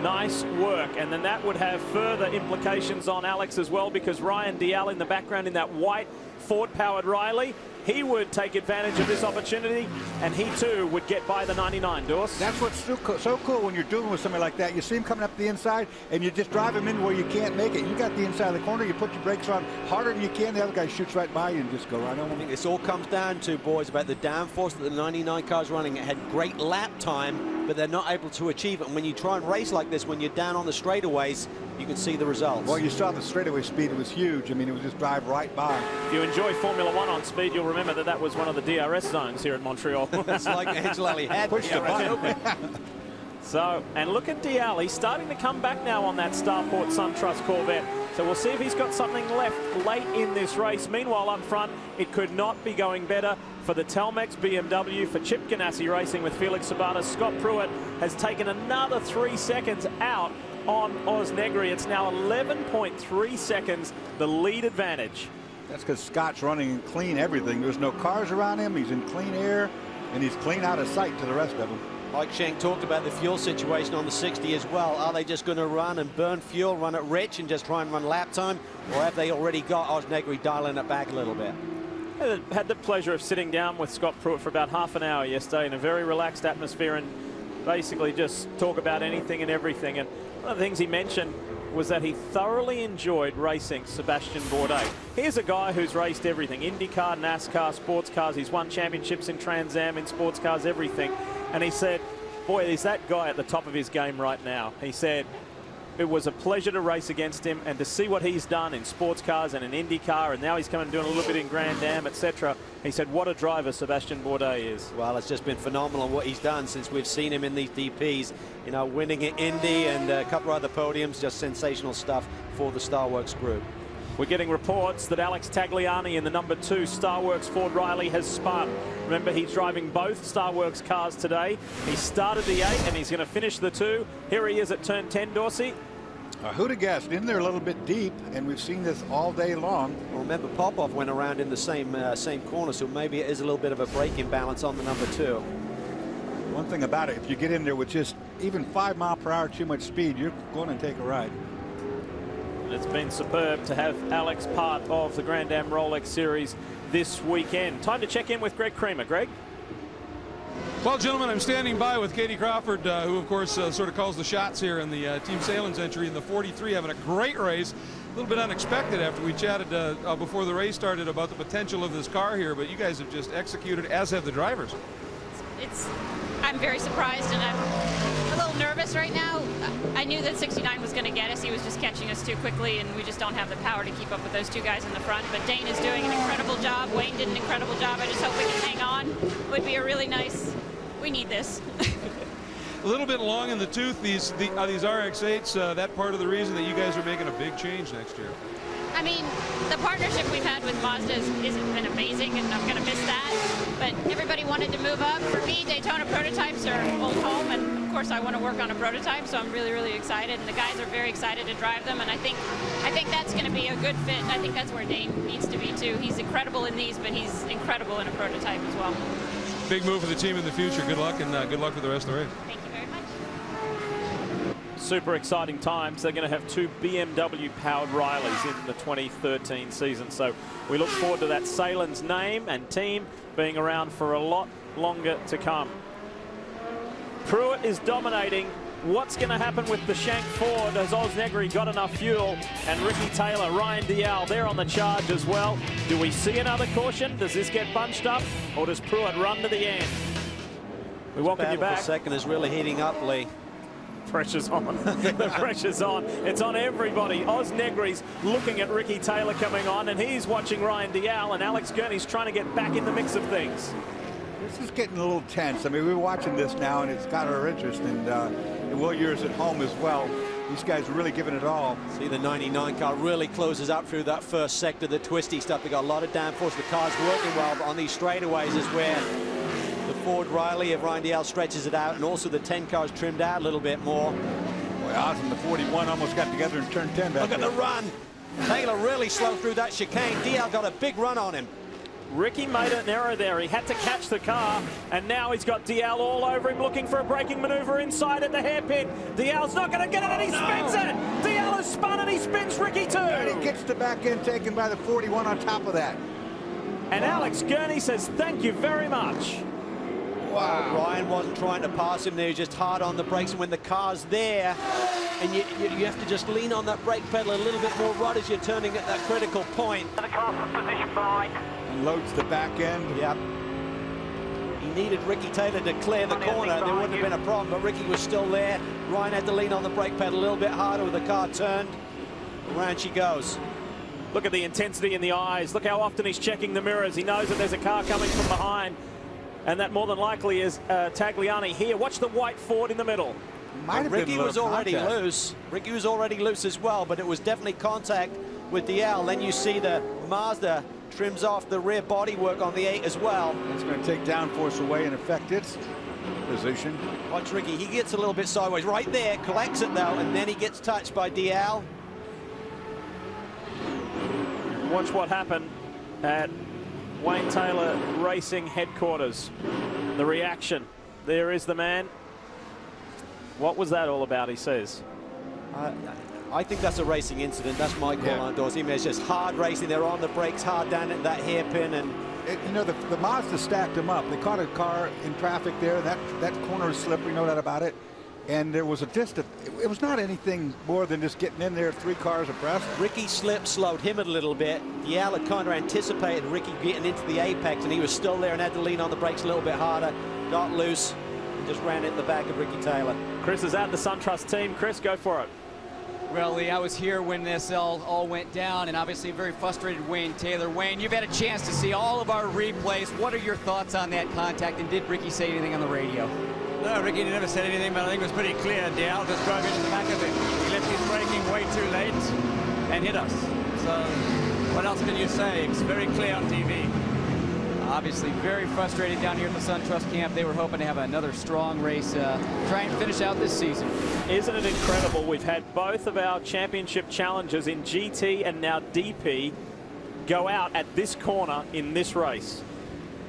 Nice work. And then that would have further implications on Alex as well, because Ryan Dial in the background in that white Ford-powered Riley, he would take advantage of this opportunity, and he too would get by the 99, Dorse. That's what's so cool when you're dealing with somebody like that. You see him coming up the inside, and you just drive him in where you can't make it. You got the inside of the corner, you put your brakes on harder than you can, the other guy shoots right by you and just go right on. I think this all comes down to, boys, about the downforce that the 99 car's running. It had great lap time, but they're not able to achieve it. And when you try and race like this, when you're down on the straightaways, you can see the results. Well, you saw the straightaway speed. It was huge. I mean, it was just drive right by. If you enjoy Formula One on speed, you'll remember that that was one of the DRS zones here at Montreal. It's like Angel Ali had pushed the button. So, and look at Dial. He's starting to come back now on that Starport SunTrust Corvette. So we'll see if he's got something left late in this race. Meanwhile, up front, it could not be going better for the Telmex BMW, for Chip Ganassi Racing with Felix Sabates. Scott Pruitt has taken another 3 seconds out on Oz Negri. It's now 11.3 seconds, the lead advantage. That's because Scott's running in clean everything. There's no cars around him. He's in clean air, and he's clean out of sight to the rest of them. Mike Shank talked about the fuel situation on the 60 as well. Are they just going to run and burn fuel, run it rich, and just try and run lap time? Or have they already got Oz Negri dialing it back a little bit? I had the pleasure of sitting down with Scott Pruitt for about half an hour yesterday in a very relaxed atmosphere, and basically just talk about anything and everything. And one of the things he mentioned was that he thoroughly enjoyed racing Sebastian Bourdais. Here's a guy who's raced everything: IndyCar, NASCAR, sports cars. He's won championships in Trans Am, in sports cars, everything. And he said, boy, is that guy at the top of his game right now. He said it was a pleasure to race against him and to see what he's done in sports cars and in IndyCar, and now he's coming and doing a little bit in Grand Am, etc. He said, what a driver Sebastian Bourdais is. Well, it's just been phenomenal what he's done since we've seen him in these DPs. You know, winning at Indy and a couple of other podiums, just sensational stuff for the Starworks group. We're getting reports that Alex Tagliani in the number 2 Starworks Ford Riley has spun. Remember, he's driving both Starworks cars today. He started the 8 and he's going to finish the 2. Here he is at turn 10, Dorsey. Who'd have guessed? In there a little bit deep, and we've seen this all day long. Well, remember, Popov went around in the same corner, so maybe it is a little bit of a brake imbalance on the number 2. One thing about it, if you get in there with just even 5 miles per hour too much speed, you're going to take a ride. It's been superb to have Alex part of the Grand Am Rolex Series this weekend. Time to check in with Greg Creamer. Greg? Well, gentlemen, I'm standing by with Katie Crawford, who, of course, sort of calls the shots here in the Team Salen's entry in the 43, having a great race. little bit unexpected after we chatted before the race started about the potential of this car here, but you guys have just executed, as have the drivers. I'm very surprised, and I'm a little nervous right now. I knew that 69 was going to get us. He was just catching us too quickly, and we just don't have the power to keep up with those two guys in the front. But Dane is doing an incredible job. Wayne did an incredible job. I just hope we can hang on. It would be a really nice, we need this. A little bit long in the tooth, these RX-8s, that part of the reason that you guys are making a big change next year. I mean, the partnership we've had with Mazda has been amazing, and I'm going to miss that. But everybody wanted to move up. For me, Daytona prototypes are old home, and of course I want to work on a prototype, so I'm really, really excited. And the guys are very excited to drive them, and I think that's going to be a good fit. I think that's where Dane needs to be too. He's incredible in these, but he's incredible in a prototype as well. Big move for the team in the future. Good luck, and good luck with the rest of the race. Thank you very much. Super exciting times. They're going to have 2 BMW-powered Rileys in the 2013 season. So we look forward to that Salen's name and team being around for a lot longer to come. Pruitt is dominating. What's going to happen with the Shank Ford? Has Oz Negri got enough fuel? And Ricky Taylor, Ryan Dial, they're on the charge as well. Do we see another caution? Does this get bunched up? Or does Pruitt run to the end? We welcome you back. The second is really heating up, Lee. Pressure's on. The pressure's on. It's on everybody. Oz Negri's looking at Ricky Taylor coming on, and he's watching Ryan Dial, and Alex Gurney's trying to get back in the mix of things. This is getting a little tense. I mean, we're watching this now, and it's got our interest, and Will Year's at home as well. These guys are really giving it all. See, the 99 car really closes up through that first sector, the twisty stuff. They got a lot of downforce. The car's working well, but on these straightaways is where the Ford Riley of Ryan Dial stretches it out, and also the 10 car's trimmed out a little bit more. Boy, awesome. The 41 almost got together in turn 10 back Look at the run. Taylor really slow through that chicane. Dial got a big run on him. Ricky made an error there. He had to catch the car, and now he's got Dial all over him, looking for a braking maneuver inside at the hairpin. Dial's not going to get it, and he spins it. Dial has spun, and he spins Ricky too. And he gets the back end taken by the 41 on top of that. And Alex Gurney says, thank you very much. Wow. Ryan wasn't trying to pass him there, just hard on the brakes, and when the car's there, and you have to just lean on that brake pedal a little bit more right as you're turning at that critical point. The car's in position 5. And loads the back end. Yep. He needed Ricky Taylor to clear the corner. There wouldn't have been a problem, but Ricky was still there. Ryan had to lean on the brake pedal a little bit harder with the car turned. Around she goes. Look at the intensity in the eyes. Look how often he's checking the mirrors. He knows that there's a car coming from behind. And that more than likely is Tagliani here. Watch the white Ford in the middle. Ricky was already loose. Ricky was already loose as well, but it was definitely contact with Dial. Then you see the Mazda trims off the rear bodywork on the 8 as well. It's going to take downforce away and affect its position. Watch Ricky. He gets a little bit sideways right there, collects it though, and then he gets touched by Dial. Watch what happened at Wayne Taylor Racing headquarters. The reaction. There is the man. What was that all about, he says? I think that's a racing incident. That's my call on Dorsey. I mean, it's just hard racing. They're on the brakes hard down at that hairpin. And you know, the Mazda stacked them up. They caught a car in traffic there. That corner is slippery, no doubt about it. And there was a distance. It was not anything more than just getting in there 3 cars abreast. Ricky slipped, slowed him a little bit. Dial had kind of anticipated Ricky getting into the apex, and he was still there and had to lean on the brakes a little bit harder. Got loose and just ran into the back of Ricky Taylor. Chris is at the SunTrust team. Chris, go for it. Well, Lee, I was here when this all went down, and obviously very frustrated Wayne Taylor. Wayne, you've had a chance to see all of our replays. What are your thoughts on that contact, and did Ricky say anything on the radio? No, Ricky never said anything, but I think it was pretty clear. Dial just drove into the back of him. He left his braking way too late and hit us. So what else can you say? It's very clear on TV. Obviously very frustrated down here at the SunTrust camp. They were hoping to have another strong race, try and finish out this season. Isn't it incredible? We've had both of our championship challengers in GT and now DP go out at this corner in this race.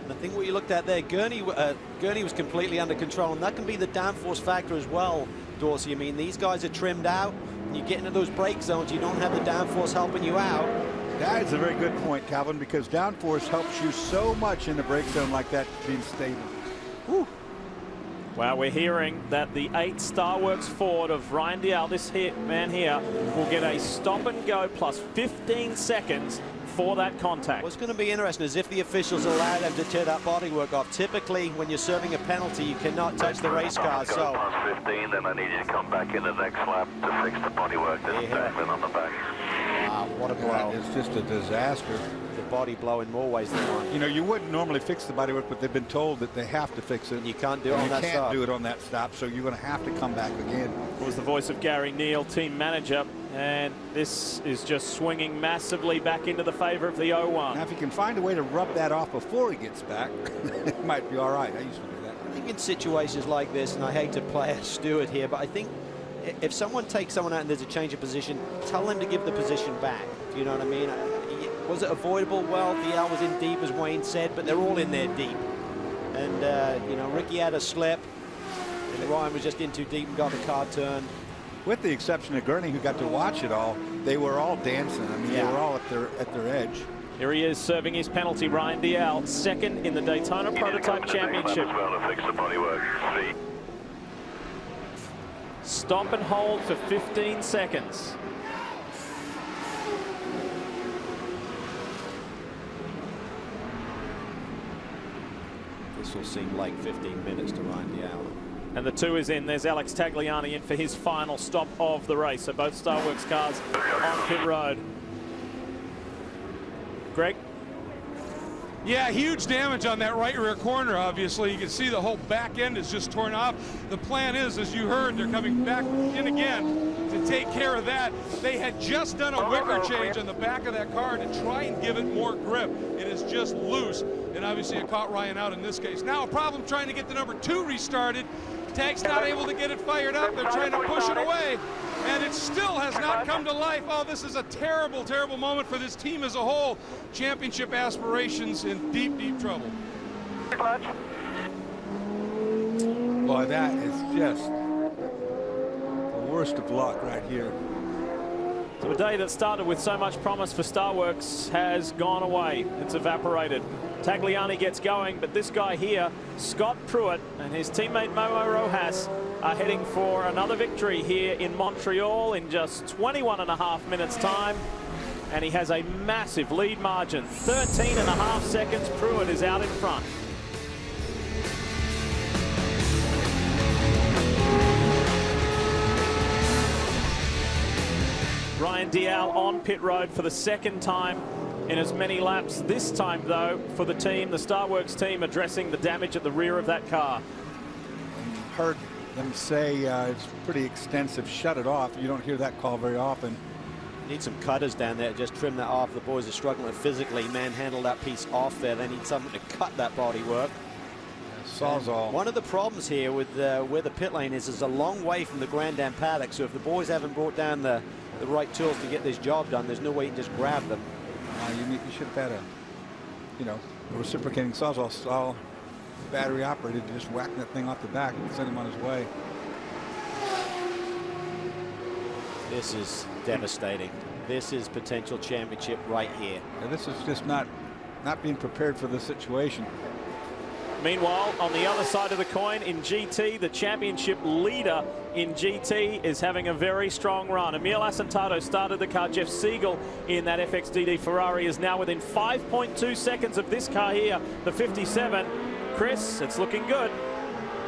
I think what you looked at there, Gurney was completely under control, and that can be the downforce factor as well, Dorsey. I mean, these guys are trimmed out, and you get into those brake zones, you don't have the downforce helping you out. That is a very good point, Calvin, because downforce helps you so much in the brake zone like that being stable. Whew. Well, we're hearing that the 8 Starworks Ford of Ryan Dial, this man here, will get a stop and go plus 15 seconds for that contact. What's going to be interesting is if the officials allow them to tear that bodywork off. Typically, when you're serving a penalty, you cannot touch the race car. So, plus 15, then I need you to come back in the next lap to fix the bodywork that's dangling on the back. Wow, what a blow. It's just a disaster. The body blow in more ways than one. You know, you wouldn't normally fix the bodywork, but they've been told that they have to fix it. And you can't do it on that stop. You can't do it on that stop, so you're going to have to come back again. It was the voice of Gary Neal, team manager, and this is just swinging massively back into the favor of the 01. Now, if you can find a way to rub that off before he gets back, it might be all right. I used to do that. I think in situations like this, and I hate to play a steward here, but I think if someone takes someone out and there's a change of position, tell them to give the position back. Do you know what I mean? Was it avoidable? Well, DL was in deep, as Wayne said, but they're all in there deep. And, you know, Ricky had a slip, and Ryan was just in too deep and got the car turned. With the exception of Gurney, who got to watch it all, they were all dancing. I mean, they were all at their edge. Here he is serving his penalty, Ryan Dial, second in the Daytona Prototype Championship. Well to fix the bodywork. Stop and hold for 15 seconds. This will seem like 15 minutes to Ryan Dial. And the 2 is in. There's Alex Tagliani in for his final stop of the race. So both Starworks cars on pit road. Greg? Yeah, huge damage on that right rear corner, obviously. You can see the whole back end is just torn off. The plan is, as you heard, they're coming back in again to take care of that. They had just done a wicker change on the back of that car to try and give it more grip. It is just loose, and obviously it caught Ryan out in this case. Now a problem trying to get the number 2 restarted. Tag's not able to get it fired up. They're trying to push it away, and it still has not come to life. Oh, this is a terrible, terrible moment for this team as a whole. Championship aspirations in deep, deep trouble. Boy, that is just the worst of luck right here. So a day that started with so much promise for Starworks has gone away. It's evaporated. Tagliani gets going, but this guy here, Scott Pruitt, and his teammate Momo Rojas are heading for another victory here in Montreal in just 21.5 minutes time. And he has a massive lead margin, 13.5 seconds. Pruitt is out in front. Ryan Dial on pit road for the second time in as many laps. This time, though, for the team, the Starworks team, addressing the damage at the rear of that car. Heard them say it's pretty extensive. Shut it off. You don't hear that call very often. Need some cutters down there. Just trim that off. The boys are struggling physically. Manhandle that piece off there. They need something to cut that bodywork. Sawzall. One of the problems here with where the pit lane is a long way from the Grand Am paddock. So if the boys haven't brought down the right tools to get this job done, there's no way you can just grab them. You should have had a reciprocating Sawzall style battery operated to just whack that thing off the back and send him on his way. This is devastating. This is potential championship right here. And this is just not being prepared for the situation. Meanwhile, on the other side of the coin in GT, the championship leader in GT is having a very strong run. Emil Asentato started the car. Jeff Siegel in that FXDD Ferrari is now within 5.2 seconds of this car here, the 57. Chris, it's looking good.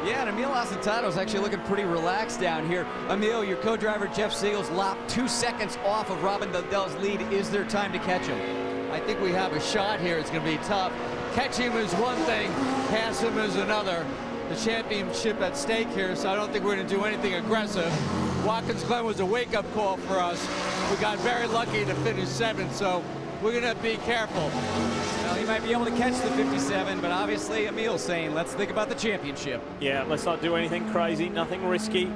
Yeah, and Emil Asentato is actually looking pretty relaxed down here. Emil, your co-driver Jeff Siegel's lap 2 seconds off of Robin Dell's lead. Is there time to catch him? I think we have a shot here. It's going to be tough. Catch him is one thing, pass him is another. The championship at stake here, so I don't think we're going to do anything aggressive. Watkins Glen was a wake-up call for us. We got very lucky to finish 7th, so we're going to be careful. Well, he might be able to catch the 57, but obviously Emil's saying, let's think about the championship. Yeah, let's not do anything crazy, nothing risky.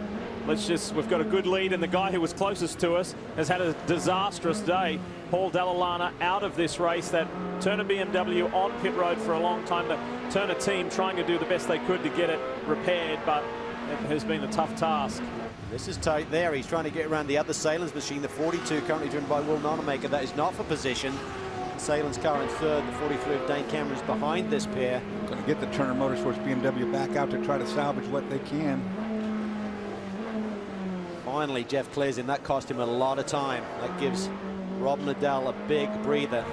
We've got a good lead, and the guy who was closest to us has had a disastrous day. Paul Dall'Alana out of this race. That Turner BMW on pit road for a long time. The Turner team trying to do the best they could to get it repaired, but it has been a tough task. This is tight there. He's trying to get around the other Salins machine, the 42, currently driven by Will Nonamaker. That is not for position. Salen's car in third. The 43 of Dane Cameron's behind this pair. Going to get the Turner Motorsports BMW back out to try to salvage what they can. Finally, Jeff clears him. That cost him a lot of time. That gives Rob Liddell a big breather.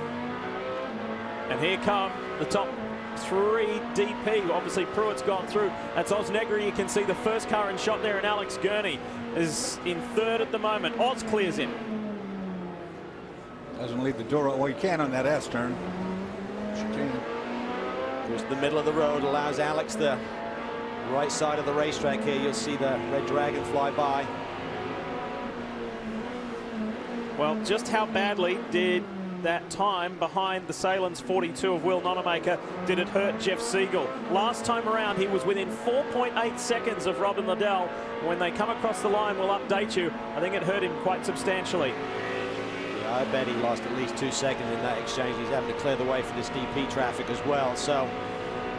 And here come the top 3 DP. Obviously, Pruitt's gone through. That's Oz Negri. You can see the first car in shot there, and Alex Gurney is in third at the moment. Oz clears him. Doesn't leave the door. Well, you can on that S turn. Chicane. Goes to the middle of the road, allows Alex the right side of the racetrack here. You'll see the Red Dragon fly by. Well, just how badly did that time behind the Salen's 42 of Will Nonamaker did it hurt Jeff Siegel? Last time around, he was within 4.8 seconds of Robin Liddell. When they come across the line, we'll update you. I think it hurt him quite substantially. Yeah, I bet he lost at least 2 seconds in that exchange. He's having to clear the way for this DP traffic as well. So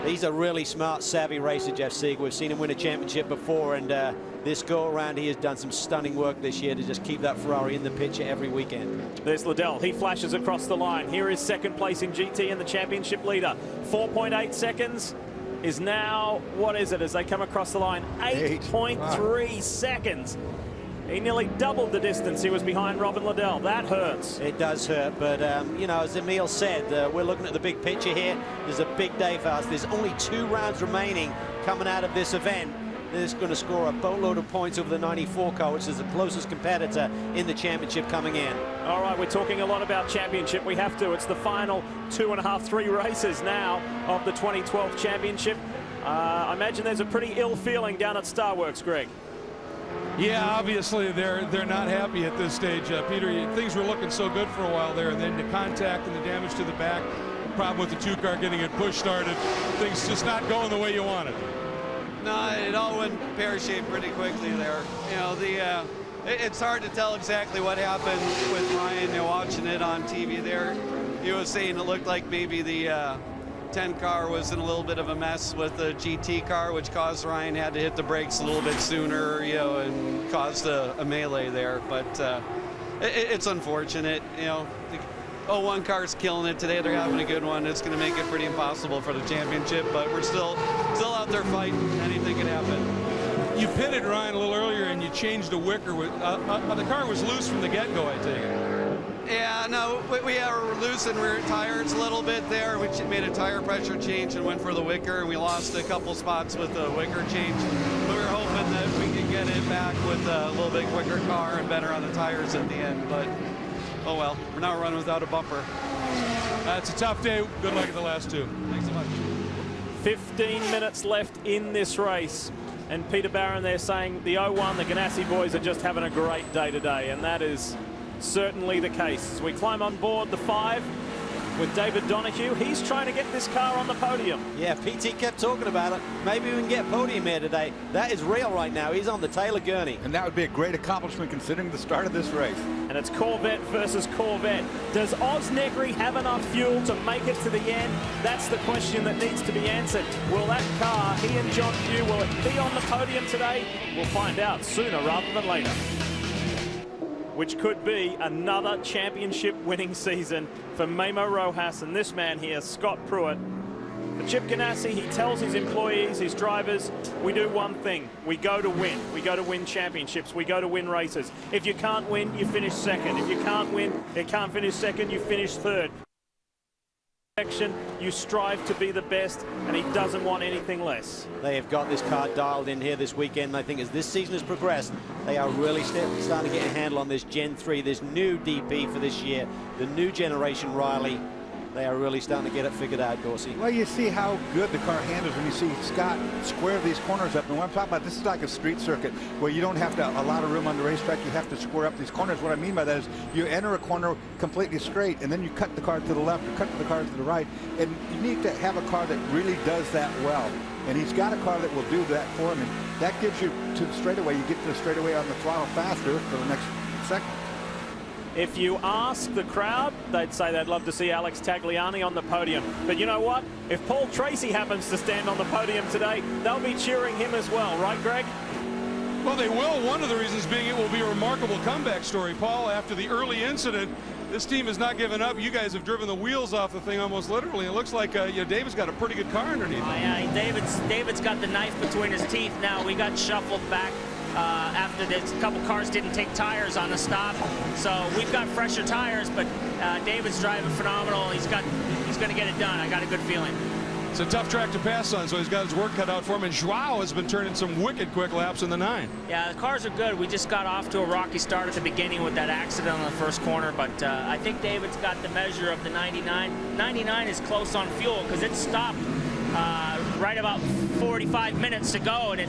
he's a really smart, savvy racer, Jeff Siegel. We've seen him win a championship before, and this go-around, he has done some stunning work this year to just keep that Ferrari in the picture every weekend. There's Liddell. He flashes across the line. Here is second place in GT and the championship leader. 4.8 seconds is now, what is it, as they come across the line? 8.3 seconds. He nearly doubled the distance he was behind Robin Liddell. That hurts. It does hurt, but, you know, as Emil said, we're looking at the big picture here. There's a big day for us. There's only 2 rounds remaining coming out of this event. They're going to score a boatload of points over the 94 car, which is the closest competitor in the championship coming in. All right, we're talking a lot about championship. We have to. It's the final 2.5, 3 races now of the 2012 championship. I imagine there's a pretty ill feeling down at Star Works, Greg. Yeah, obviously they're not happy at this stage, Peter. Things were looking so good for a while there, and then the contact and the damage to the back, the problem with the 2 car getting it push started, things just not going the way you wanted. No, it all went pear-shaped pretty quickly there. You know, it's hard to tell exactly what happened with Ryan. You know, watching it on TV there, he was saying it looked like maybe the 10 car was in a little bit of a mess with the GT car, which caused Ryan had to hit the brakes a little bit sooner, you know, and caused a melee there. But it's unfortunate, you know. The 01 car's killing it today. They're having a good one. It's going to make it pretty impossible for the championship, but we're still out there fighting. Anything can happen. You pitted Ryan a little earlier, and you changed the wicker. The car was loose from the get-go, I take it. Yeah, no, we are loosened rear tires a little bit there. We made a tire pressure change and went for the wicker, and we lost a couple spots with the wicker change. We were hoping that we could get it back with a little bit quicker car and better on the tires at the end, but oh well, we're not running without a bumper. It's a tough day. Good luck at the last 2. Thanks so much. 15 minutes left in this race. And Peter Barron there saying the 01, the Ganassi boys are just having a great day today. And that is certainly the case. As we climb on board the 5 with David Donahue, he's trying to get this car on the podium. Yeah, PT kept talking about it. Maybe we can get podium here today. That is real right now. He's on the Taylor Gurney. And that would be a great accomplishment considering the start of this race. And it's Corvette versus Corvette. Does Oz Negri have enough fuel to make it to the end? That's the question that needs to be answered. Will that car, he and John Pugh, will it be on the podium today? We'll find out sooner rather than later. Which could be another championship winning season for Memo Rojas and this man here, Scott Pruitt. For Chip Ganassi, he tells his employees, his drivers, we do one thing. We go to win. We go to win championships. We go to win races. If you can't win, you finish second. If you can't win, you can't finish second, you finish third. You strive to be the best, and he doesn't want anything less. They have got this car dialed in here this weekend. I think as this season has progressed, they are really starting to get a handle on this Gen 3, this new DP for this year, the new generation Riley. They are really starting to get it figured out, Dorsey. Well, you see how good the car handles when you see Scott square these corners up. And what I'm talking about, this is like a street circuit where you don't have a lot of room on the racetrack. You have to square up these corners. What I mean by that is you enter a corner completely straight, and then you cut the car to the left or cut the car to the right. And you need to have a car that really does that well. And he's got a car that will do that for him. And that gives you to the straightaway. You get to the straightaway on the throttle faster for the next second. If you ask the crowd, they'd say they'd love to see Alex Tagliani on the podium. But you know what? If Paul Tracy happens to stand on the podium today, they'll be cheering him as well. Right, Greg? Well, they will. One of the reasons being it will be a remarkable comeback story, Paul. After the early incident, This team has not given up. You guys have driven the wheels off the thing almost literally. It looks like David's got a pretty good car underneath him. Oh, yeah, David's got the knife between his teeth now. We got shuffled back after this. A couple cars didn't take tires on the stop, so we've got fresher tires. But David's driving phenomenal. He's going to get it done. I got a good feeling. It's a tough track to pass on, so he's got his work cut out for him. And Joao has been turning some wicked quick laps in the 9. Yeah, the cars are good. We just got off to a rocky start at the beginning with that accident on the first corner, but I think David's got the measure of the 99. 99 is close on fuel because it stopped right about 45 minutes to go, and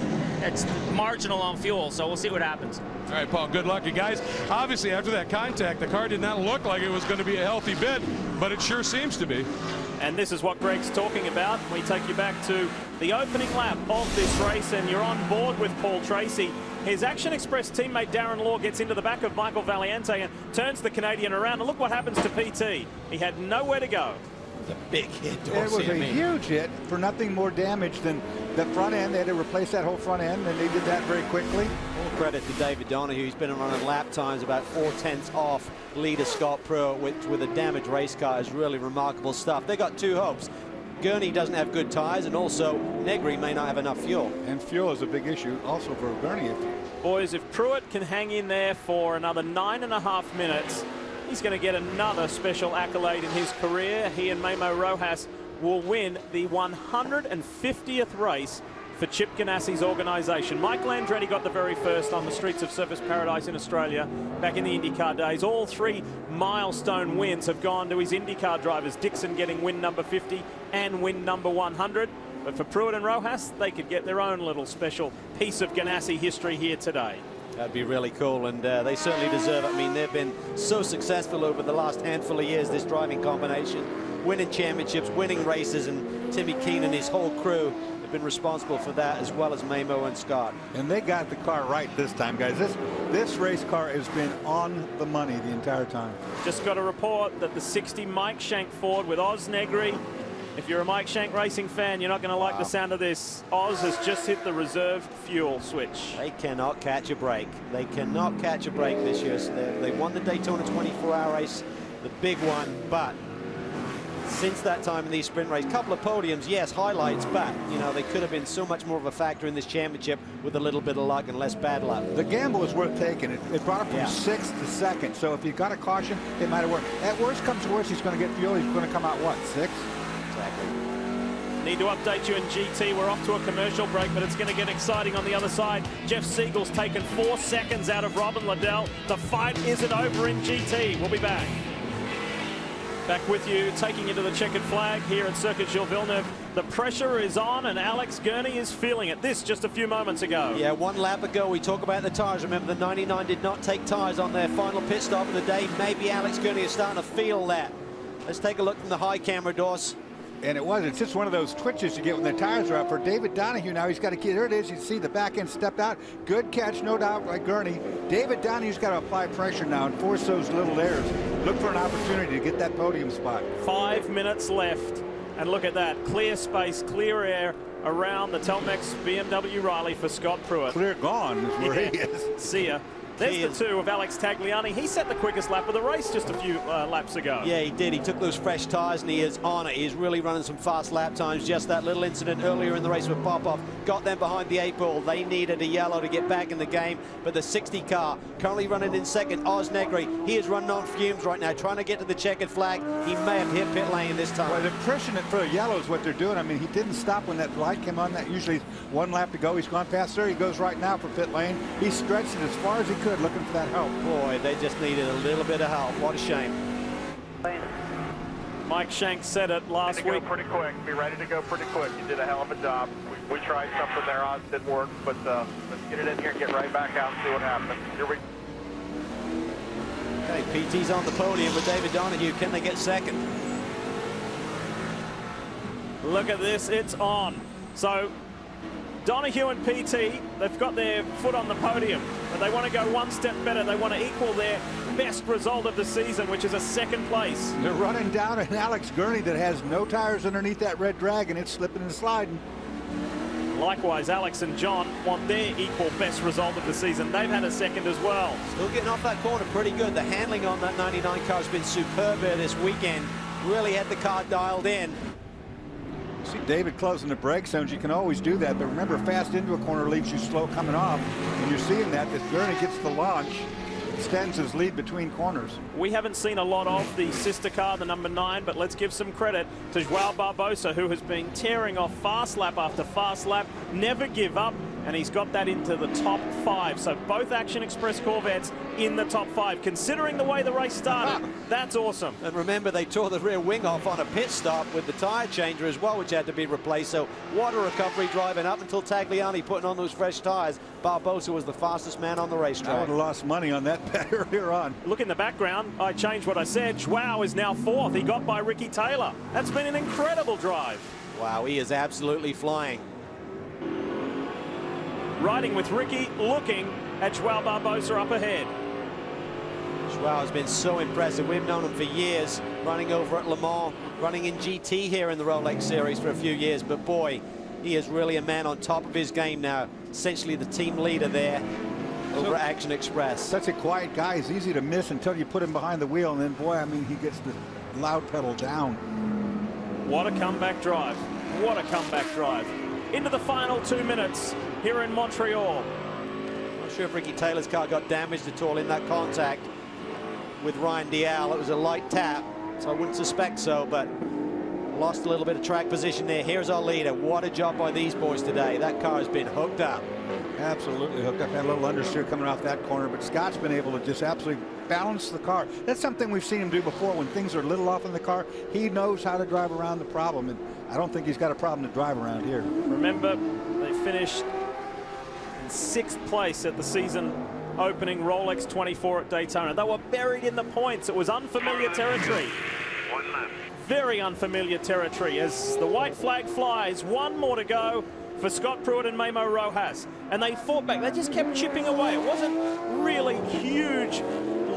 it's marginal on fuel, so we'll see what happens. All right, Paul, good luck, you guys. Obviously, after that contact, the car did not look like it was going to be a healthy bid, but it sure seems to be. And this is what Greg's talking about. We take you back to the opening lap of this race, and you're on board with Paul Tracy. His Action Express teammate Darren Law gets into the back of Michael Valiente and turns the Canadian around. And look what happens to PT. He had nowhere to go. The big hit. It was a huge hit for nothing more damage than the front end. They had to replace that whole front end, and they did that very quickly. All credit to David Donahue. He's been running lap times about 4/10 off leader Scott Pruitt, which with a damaged race car is really remarkable stuff. They got 2 hopes. Gurney doesn't have good tires, and also Negri may not have enough fuel. And fuel is a big issue also for Gurney. Boys, if Pruitt can hang in there for another 9.5 minutes, he's going to get another special accolade in his career. He and Memo Rojas will win the 150th race for Chip Ganassi's organisation. Mike Landretti got the very first on the streets of Surfers Paradise in Australia back in the IndyCar days. All 3 milestone wins have gone to his IndyCar drivers. Dixon getting win number 50 and win number 100. But for Pruitt and Rojas, they could get their own little special piece of Ganassi history here today. That'd be really cool, and they certainly deserve it. I mean, they've been so successful over the last handful of years, this driving combination, winning championships, winning races, and Timmy Keenan and his whole crew have been responsible for that, as well as Memo and Scott. And they got the car right this time, guys. This race car has been on the money the entire time. Just got a report that the 60 Mike Shank Ford with Oz Negri. If you're a Mike Shank racing fan, you're not going to like the sound of this. Oz has just hit the reserve fuel switch. They cannot catch a break. They cannot catch a break this year. So they won the Daytona 24-hour race, the big one, but since that time in these sprint race, couple of podiums, yes, highlights, but you know, they could have been so much more of a factor in this championship with a little bit of luck and less bad luck. The gamble was worth taking. It brought him from 6th to 2nd. So if you got a caution, it might have worked. At worst comes to worst, he's going to get fuel. He's going to come out what, 6th? Exactly. Need to update you in GT. We're off to a commercial break, but it's going to get exciting on the other side. Jeff Siegel's taken 4 seconds out of Robin Liddell. The fight isn't over in GT. We'll be back. Back with you, taking you to the checkered flag here at Circuit Gilles Villeneuve. The pressure is on, and Alex Gurney is feeling it. This just a few moments ago. Yeah, 1 lap ago, we talk about the tires. Remember, the 99 did not take tires on their final pit stop of the day. Maybe Alex Gurney is starting to feel that. Let's take a look from the high camera, Doss. And it's just one of those twitches you get when the tires are up. For David Donahue now, he's got to get, there it is, you see the back end stepped out. Good catch, no doubt, by Gurney. David Donahue's got to apply pressure now and force those little errors. Look for an opportunity to get that podium spot. 5 minutes left, and look at that. Clear space, clear air around the Telmex BMW Riley for Scott Pruitt. Clear gone is where he is. See ya. There's the 2 of Alex Tagliani. He set the quickest lap of the race just a few laps ago. Yeah, he did. He took those fresh tires, and he is on it. He's really running some fast lap times. Just that little incident earlier in the race with Popov got them behind the 8 ball. They needed a yellow to get back in the game, but the 60 car currently running in 2nd. Oz Negri, he is running on fumes right now, trying to get to the checkered flag. He may have hit pit lane this time. Well, they're pushing it for a yellow is what they're doing. I mean, he didn't stop when that light came on. That usually 1 lap to go. He's gone past there. He goes right now for pit lane. He stretched it as far as he could, looking for that help. Boy, they just needed a little bit of help. What a shame. Mike Shank said it last week. Go pretty quick. Be ready to go pretty quick. You did a hell of a job. We tried something there, Oz didn't work, but let's get it in here and get right back out and see what happens. Here we Okay, PT's on the podium with David Donahue. Can they get 2nd? Look at this, it's on. So Donahue and PT, they've got their foot on the podium, but they want to go 1 step better. They want to equal their best result of the season, which is a 2nd place. They're running down an Alex Gurney that has no tires underneath that red Dragon. It's slipping and sliding. Likewise, Alex and John want their equal best result of the season. They've had a second as well. Still getting off that corner pretty good. The handling on that 99 car has been superb here this weekend. Really had the car dialed in. See David closing the brake zones. You can always do that, but remember, fast into a corner leaves you slow coming off. And you're seeing that Gurney gets the launch, extends his lead between corners. We haven't seen a lot of the sister car, the number 9, but let's give some credit to João Barbosa, who has been tearing off fast lap after fast lap. Never give up, and he's got that into the top 5. So both Action Express Corvettes in the top 5. Considering the way the race started, that's awesome. And remember, they tore the rear wing off on a pit stop with the tyre changer as well, which had to be replaced. So what a recovery driving up until Tagliani putting on those fresh tyres. Barbosa was the fastest man on the racetrack. I would have lost money on that bet earlier on. Look in the background. I changed what I said. João is now 4th. He got by Ricky Taylor. That's been an incredible drive. Wow, he is absolutely flying. Riding with Ricky, looking at João Barbosa up ahead. João has been so impressive. We've known him for years, running over at Le Mans, running in GT here in the Rolex series for a few years. But boy, he is really a man on top of his game now. Essentially the team leader there over at Action Express. Such a quiet guy. He's easy to miss until you put him behind the wheel, and then boy, I mean, he gets the loud pedal down. What a comeback drive. What a comeback drive. Into the final 2 minutes here in Montreal. Not sure if Ricky Taylor's car got damaged at all in that contact with Ryan Dial. It was a light tap, so I wouldn't suspect so, but lost a little bit of track position there. Here's our leader. What a job by these boys today. That car has been hooked up. Absolutely hooked up. Had a little understeer coming off that corner, but Scott's been able to just absolutely balance the car. That's something we've seen him do before. When things are a little off in the car, he knows how to drive around the problem, and I don't think he's got a problem to drive around here. Remember, they finished in 6th place at the season opening Rolex 24 at Daytona. They were buried in the points. It was unfamiliar territory. Very unfamiliar territory as the white flag flies. 1 more to go for Scott Pruitt and Memo Rojas. And they fought back. They just kept chipping away. It wasn't really huge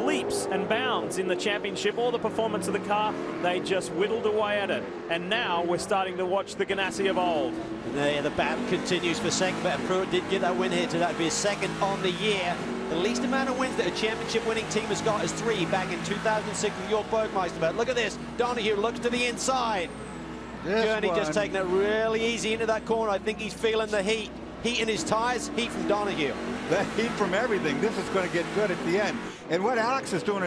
leaps and bounds in the championship or the performance of the car. They just whittled away at it. And now we're starting to watch the Ganassi of old. And the battle continues for second, but Pruitt did get that win here today. That'd be his 2nd on the year. The least amount of wins that a championship winning team has got is 3 back in 2006 with your Bergmeister bet. Look at this. Donahue looks to the inside. Gurney just taking it really easy into that corner. I think he's feeling the heat. Heat in his tires, heat from Donahue. The heat from everything. This is going to get good at the end. And what Alex is doing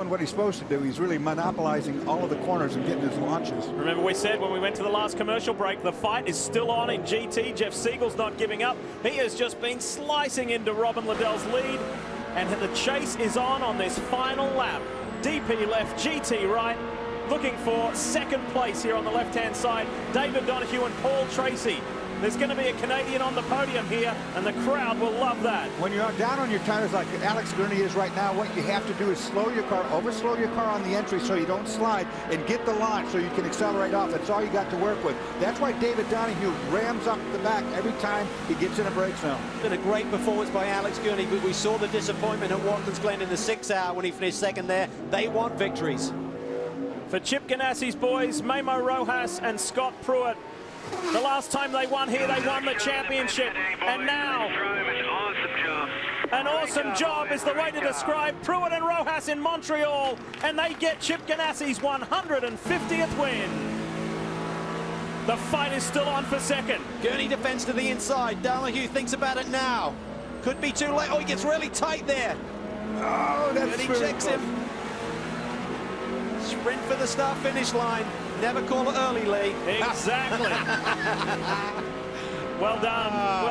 what he's supposed to do. He's really monopolizing all of the corners and getting his launches. Remember, we said when we went to the last commercial break, the fight is still on in GT. Jeff Siegel's not giving up. He has just been slicing into Robin Liddell's lead. And the chase is on this final lap. DP left, GT right. Looking for 2nd place here on the left-hand side. David Donahue and Paul Tracy. There's going to be a Canadian on the podium here, and the crowd will love that. When you're down on your tires like Alex Gurney is right now, what you have to do is slow your car, over-slow your car on the entry so you don't slide, and get the launch so you can accelerate off. That's all you got to work with. That's why David Donahue rams up the back every time he gets in a brake zone. Been a great performance by Alex Gurney, but we saw the disappointment at Watkins Glen in the 6th hour when he finished 2nd there. They want victories. For Chip Ganassi's boys, Memo Rojas and Scott Pruitt. The last time they won here, they won the championship. And now, an awesome job is the way to describe Pruitt and Rojas in Montreal. And they get Chip Ganassi's 150th win. The fight is still on for 2nd. Gurney defends to the inside. Donahue thinks about it now. Could be too late. Oh, he gets really tight there. Oh, that's Gurney checks him. Sprint for the start-finish line. Never call it early, Lee. Exactly. Well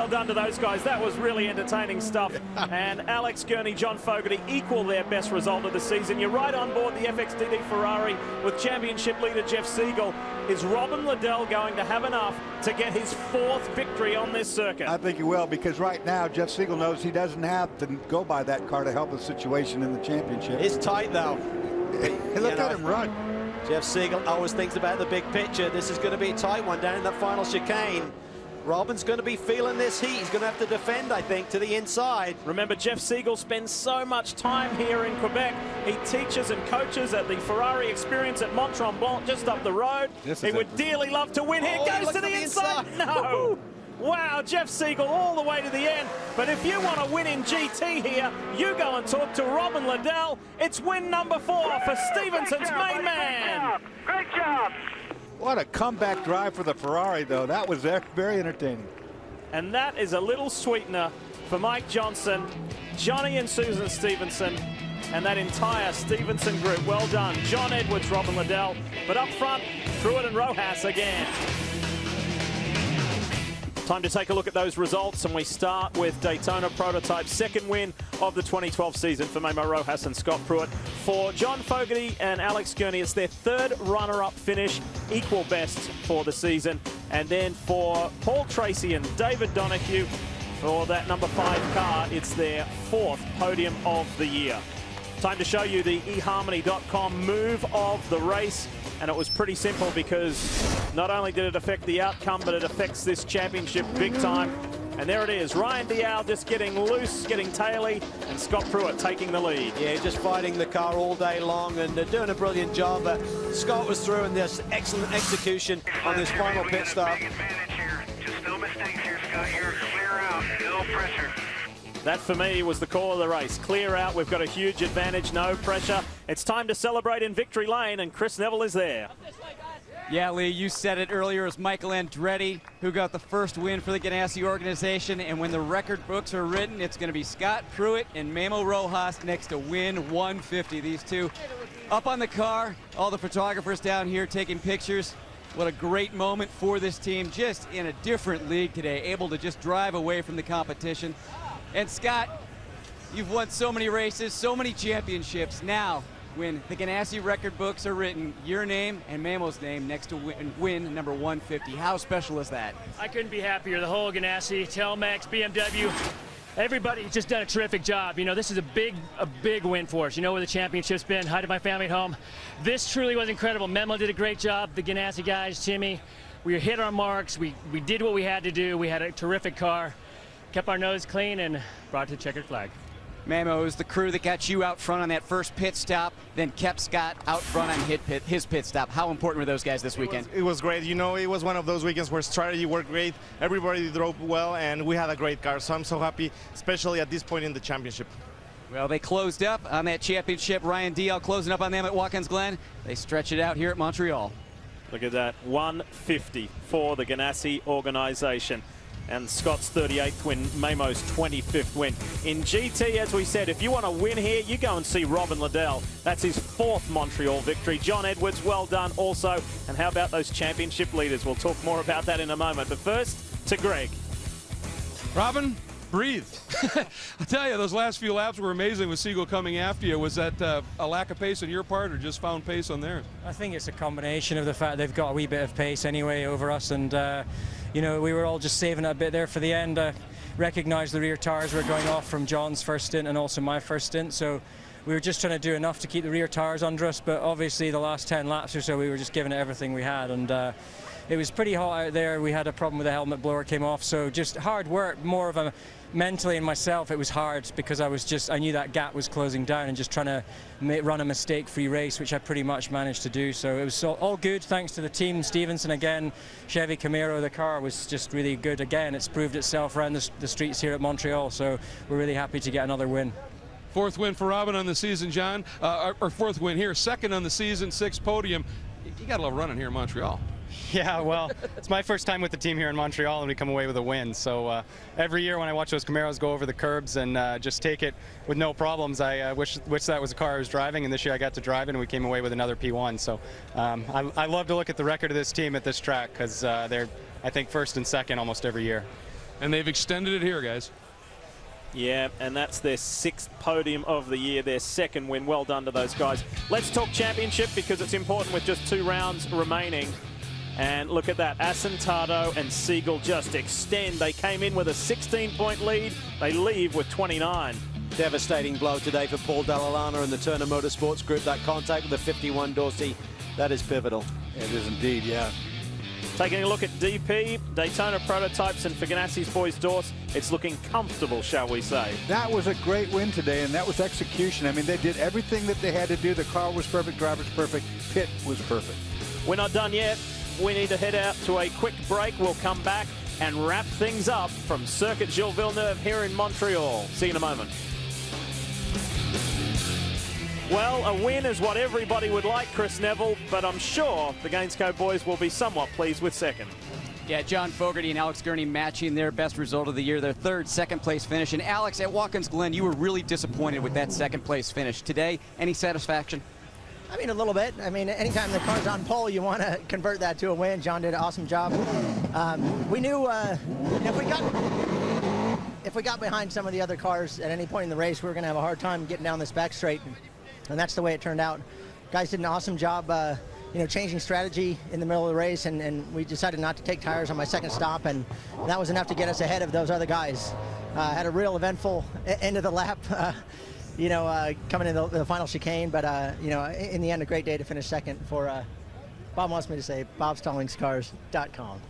done to those guys. That was really entertaining stuff. And Alex Gurney, John Fogarty equal their best result of the season. You're right on board the FXDD Ferrari with championship leader Jeff Siegel. Is Robin Liddell going to have enough to get his 4th victory on this circuit? I think he will, because right now Jeff Siegel knows he doesn't have to go by that car to help the situation in the championship. It's tight, though. Look at him run. Jeff Siegel always thinks about the big picture. This is going to be a tight one down in that final chicane. Robin's going to be feeling this heat. He's going to have to defend, I think, to the inside. Remember, Jeff Siegel spends so much time here in Quebec. He teaches and coaches at the Ferrari Experience at Mont-Tremblant, just up the road. He would dearly love to win here. Goes to the inside. No. Wow, Jeff Siegel all the way to the end. But if you want to win in GT here, you go and talk to Robin Liddell. It's win number 4 for Stevenson's main man. Great job. What a comeback drive for the Ferrari, though. That was very entertaining. And that is a little sweetener for Mike Johnson, Johnny and Susan Stevenson, and that entire Stevenson group. Well done, John Edwards, Robin Liddell. But up front, Pruitt and Rojas again. Time to take a look at those results, and we start with Daytona Prototype's second win of the 2012 season for Memo Rojas and Scott Pruitt. For John Fogarty and Alex Gurney, it's their third runner-up finish, equal best for the season. And then for Paul Tracy and David Donahue, for that number 5 car, it's their 4th podium of the year. Time to show you the eHarmony.com move of the race. And it was pretty simple because not only did it affect the outcome, but it affects this championship big time. And there it is, Ryan Dial just getting loose, getting taily, and Scott Pruitt taking the lead. Yeah, just fighting the car all day long and doing a brilliant job. Scott was through in this excellent execution on this final pit stop. Just no mistakes here, Scott. You're clear out, no pressure. That, for me, was the call of the race. Clear out. We've got a huge advantage. No pressure. It's time to celebrate in victory lane, and Chris Neville is there. Yeah, Lee, you said it earlier. It was Michael Andretti who got the first win for the Ganassi organization. And when the record books are written, it's going to be Scott Pruitt and Memo Rojas next to win 150. These two up on the car. All the photographers down here taking pictures. What a great moment for this team. Just in a different league today, able to just drive away from the competition. And Scott, you've won so many races, so many championships. Now, when the Ganassi record books are written, your name and Memo's name next to win number 150. How special is that? I couldn't be happier. The whole Ganassi, Telmex, BMW, everybody's just done a terrific job. You know, this is a big win for us. You know where the championship's been. Hi to my family at home. This truly was incredible. Memo did a great job. The Ganassi guys, Timmy, we hit our marks. We did what we had to do. We had a terrific car. Kept our nose clean and brought to the checkered flag. Memo is the crew that got you out front on that first pit stop, then kept Scott out front on his pit stop. How important were those guys this weekend? It was great. You know, it was one of those weekends where strategy worked great. Everybody drove well, and we had a great car. So I'm so happy, especially at this point in the championship. Well, they closed up on that championship. Ryan Dial closing up on them at Watkins Glen. They stretch it out here at Montreal. Look at that, 150 for the Ganassi organization. And Scott's 38th win, Memo's 25th win. In GT, as we said, if you want to win here, you go and see Robin Liddell. That's his 4th Montreal victory. John Edwards, well done also. And how about those championship leaders? We'll talk more about that in a moment. But first, to Greg. Robin, breathe. I'll tell you, those last few laps were amazing with Siegel coming after you. Was that a lack of pace on your part or just found pace on theirs? I think it's a combination of the fact they've got a wee bit of pace anyway over us, and you know, we were all just saving it a bit there for the end. Recognized the rear tires were going off from John's first stint and also my first stint, so we were just trying to do enough to keep the rear tires under us, but obviously the last 10 laps or so we were just giving it everything we had, and it was pretty hot out there. We had a problem with the helmet blower came off, so just hard work, more of a mentally in myself. It was hard because I knew that gap was closing down and just trying to run a mistake-free race, which I pretty much managed to do. So it was all good thanks to the team. Stevenson again, Chevy Camaro, the car was just really good again. It's proved itself around the streets here at Montreal, so we're really happy to get another win. 4th win for Robin on the season, John. Or 4th win here, 2nd on the season, 6th podium. You got to love running here in Montreal. Yeah, well, it's my first time with the team here in Montreal, and we come away with a win. So every year when I watch those Camaros go over the curbs and just take it with no problems, I wish that was the car I was driving, and this year I got to drive it, and we came away with another P1. So I love to look at the record of this team at this track because they're, I think, 1st and 2nd almost every year. And they've extended it here, guys. Yeah, and that's their 6th podium of the year, their 2nd win. Well done to those guys. Let's talk championship because it's important with just 2 rounds remaining. And look at that, Asentado and Siegel just extend. They came in with a 16-point lead. They leave with 29. Devastating blow today for Paul Dall'Anna and the Turner Motorsports Group. That contact with the 51 Dorsey, that is pivotal. It is indeed, yeah. Taking a look at DP, Daytona Prototypes, and for Ganassi's boys Dorse, it's looking comfortable, shall we say. That was a great win today, and that was execution. I mean, they did everything that they had to do. The car was perfect, driver's perfect, pit was perfect. We're not done yet. We need to head out to a quick break. We'll come back and wrap things up from Circuit Gilles Villeneuve here in Montreal. See you in a moment. Well, a win is what everybody would like, Chris Neville, but I'm sure the Gainsco boys will be somewhat pleased with second. Yeah, John Fogerty and Alex Gurney matching their best result of the year, their third second-place finish. And Alex, at Watkins Glen, you were really disappointed with that second-place finish. Today, any satisfaction? I mean, a little bit. I mean, anytime the car's on pole, you want to convert that to a win. John did an awesome job. We knew if we got behind some of the other cars at any point in the race, we were going to have a hard time getting down this back straight. And that's the way it turned out. Guys did an awesome job, changing strategy in the middle of the race, and we decided not to take tires on my second stop, and that was enough to get us ahead of those other guys. Had a real eventful end of the lap, coming in the final chicane, but in the end, a great day to finish second for, Bob wants me to say, bobstallingscars.com.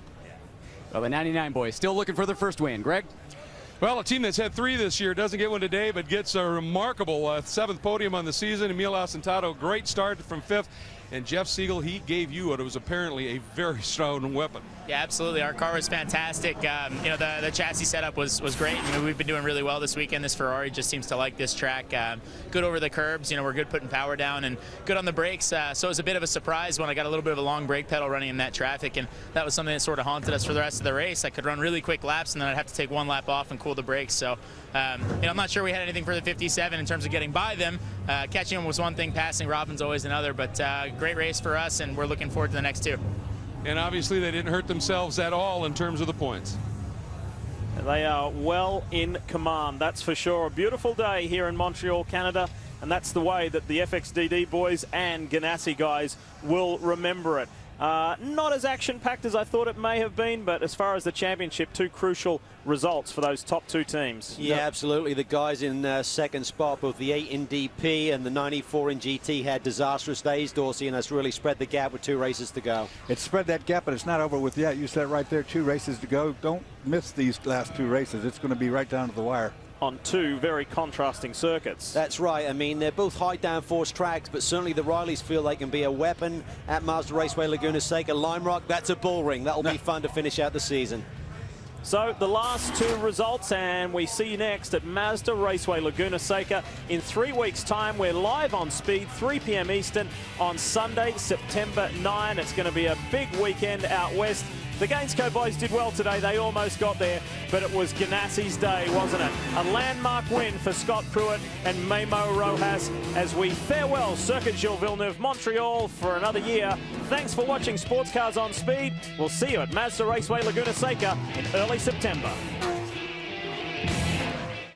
Well, the 99 boys still looking for their first win. Greg? Well, a team that's had 3 this year doesn't get one today, but gets a remarkable 7th podium on the season. Emil Asentado, great start from 5th. And Jeff Siegel, he gave you what was apparently a very strong weapon. Yeah, absolutely. Our car was fantastic. The chassis setup was great. We've been doing really well this weekend. This Ferrari just seems to like this track. Good over the curbs. We're good putting power down and good on the brakes. So it was a bit of a surprise when I got a little bit of a long brake pedal running in that traffic, and that was something that sort of haunted us for the rest of the race. I could run really quick laps, and then I'd have to take 1 lap off and cool the brakes. So I'm not sure we had anything for the 57 in terms of getting by them. Catching them was one thing, passing Robin's always another, but great race for us, and we're looking forward to the next 2. And obviously they didn't hurt themselves at all in terms of the points. They are well in command, that's for sure. A beautiful day here in Montreal, Canada, and that's the way that the FXDD boys and Ganassi guys will remember it. Not as action-packed as I thought it may have been, but as far as the championship, 2 crucial results for those top 2 teams. Yeah, absolutely. The guys in second spot, both the 8 in DP and the 94 in GT, had disastrous days, Dorsey, and that's really spread the gap with 2 races to go. It's spread that gap, but it's not over with yet. You said right there, 2 races to go. Don't miss these last 2 races. It's going to be right down to the wire. On 2 very contrasting circuits. That's right. I mean, they're both high downforce tracks, but certainly the Rileys feel they can be a weapon at Mazda Raceway Laguna Seca. Lime Rock, that's a bull ring. That'll be fun to finish out the season. So the last 2 results, and we see you next at Mazda Raceway Laguna Seca in 3 weeks' time. We're live on Speed, 3 p.m. Eastern on Sunday, September 9. It's going to be a big weekend out west. The Gainsco boys did well today. They almost got there, but it was Ganassi's day, wasn't it? A landmark win for Scott Pruitt and Memo Rojas as we farewell Circuit Gilles Villeneuve Montreal for another year. Thanks for watching Sports Cars on Speed. We'll see you at Mazda Raceway Laguna Seca in early September.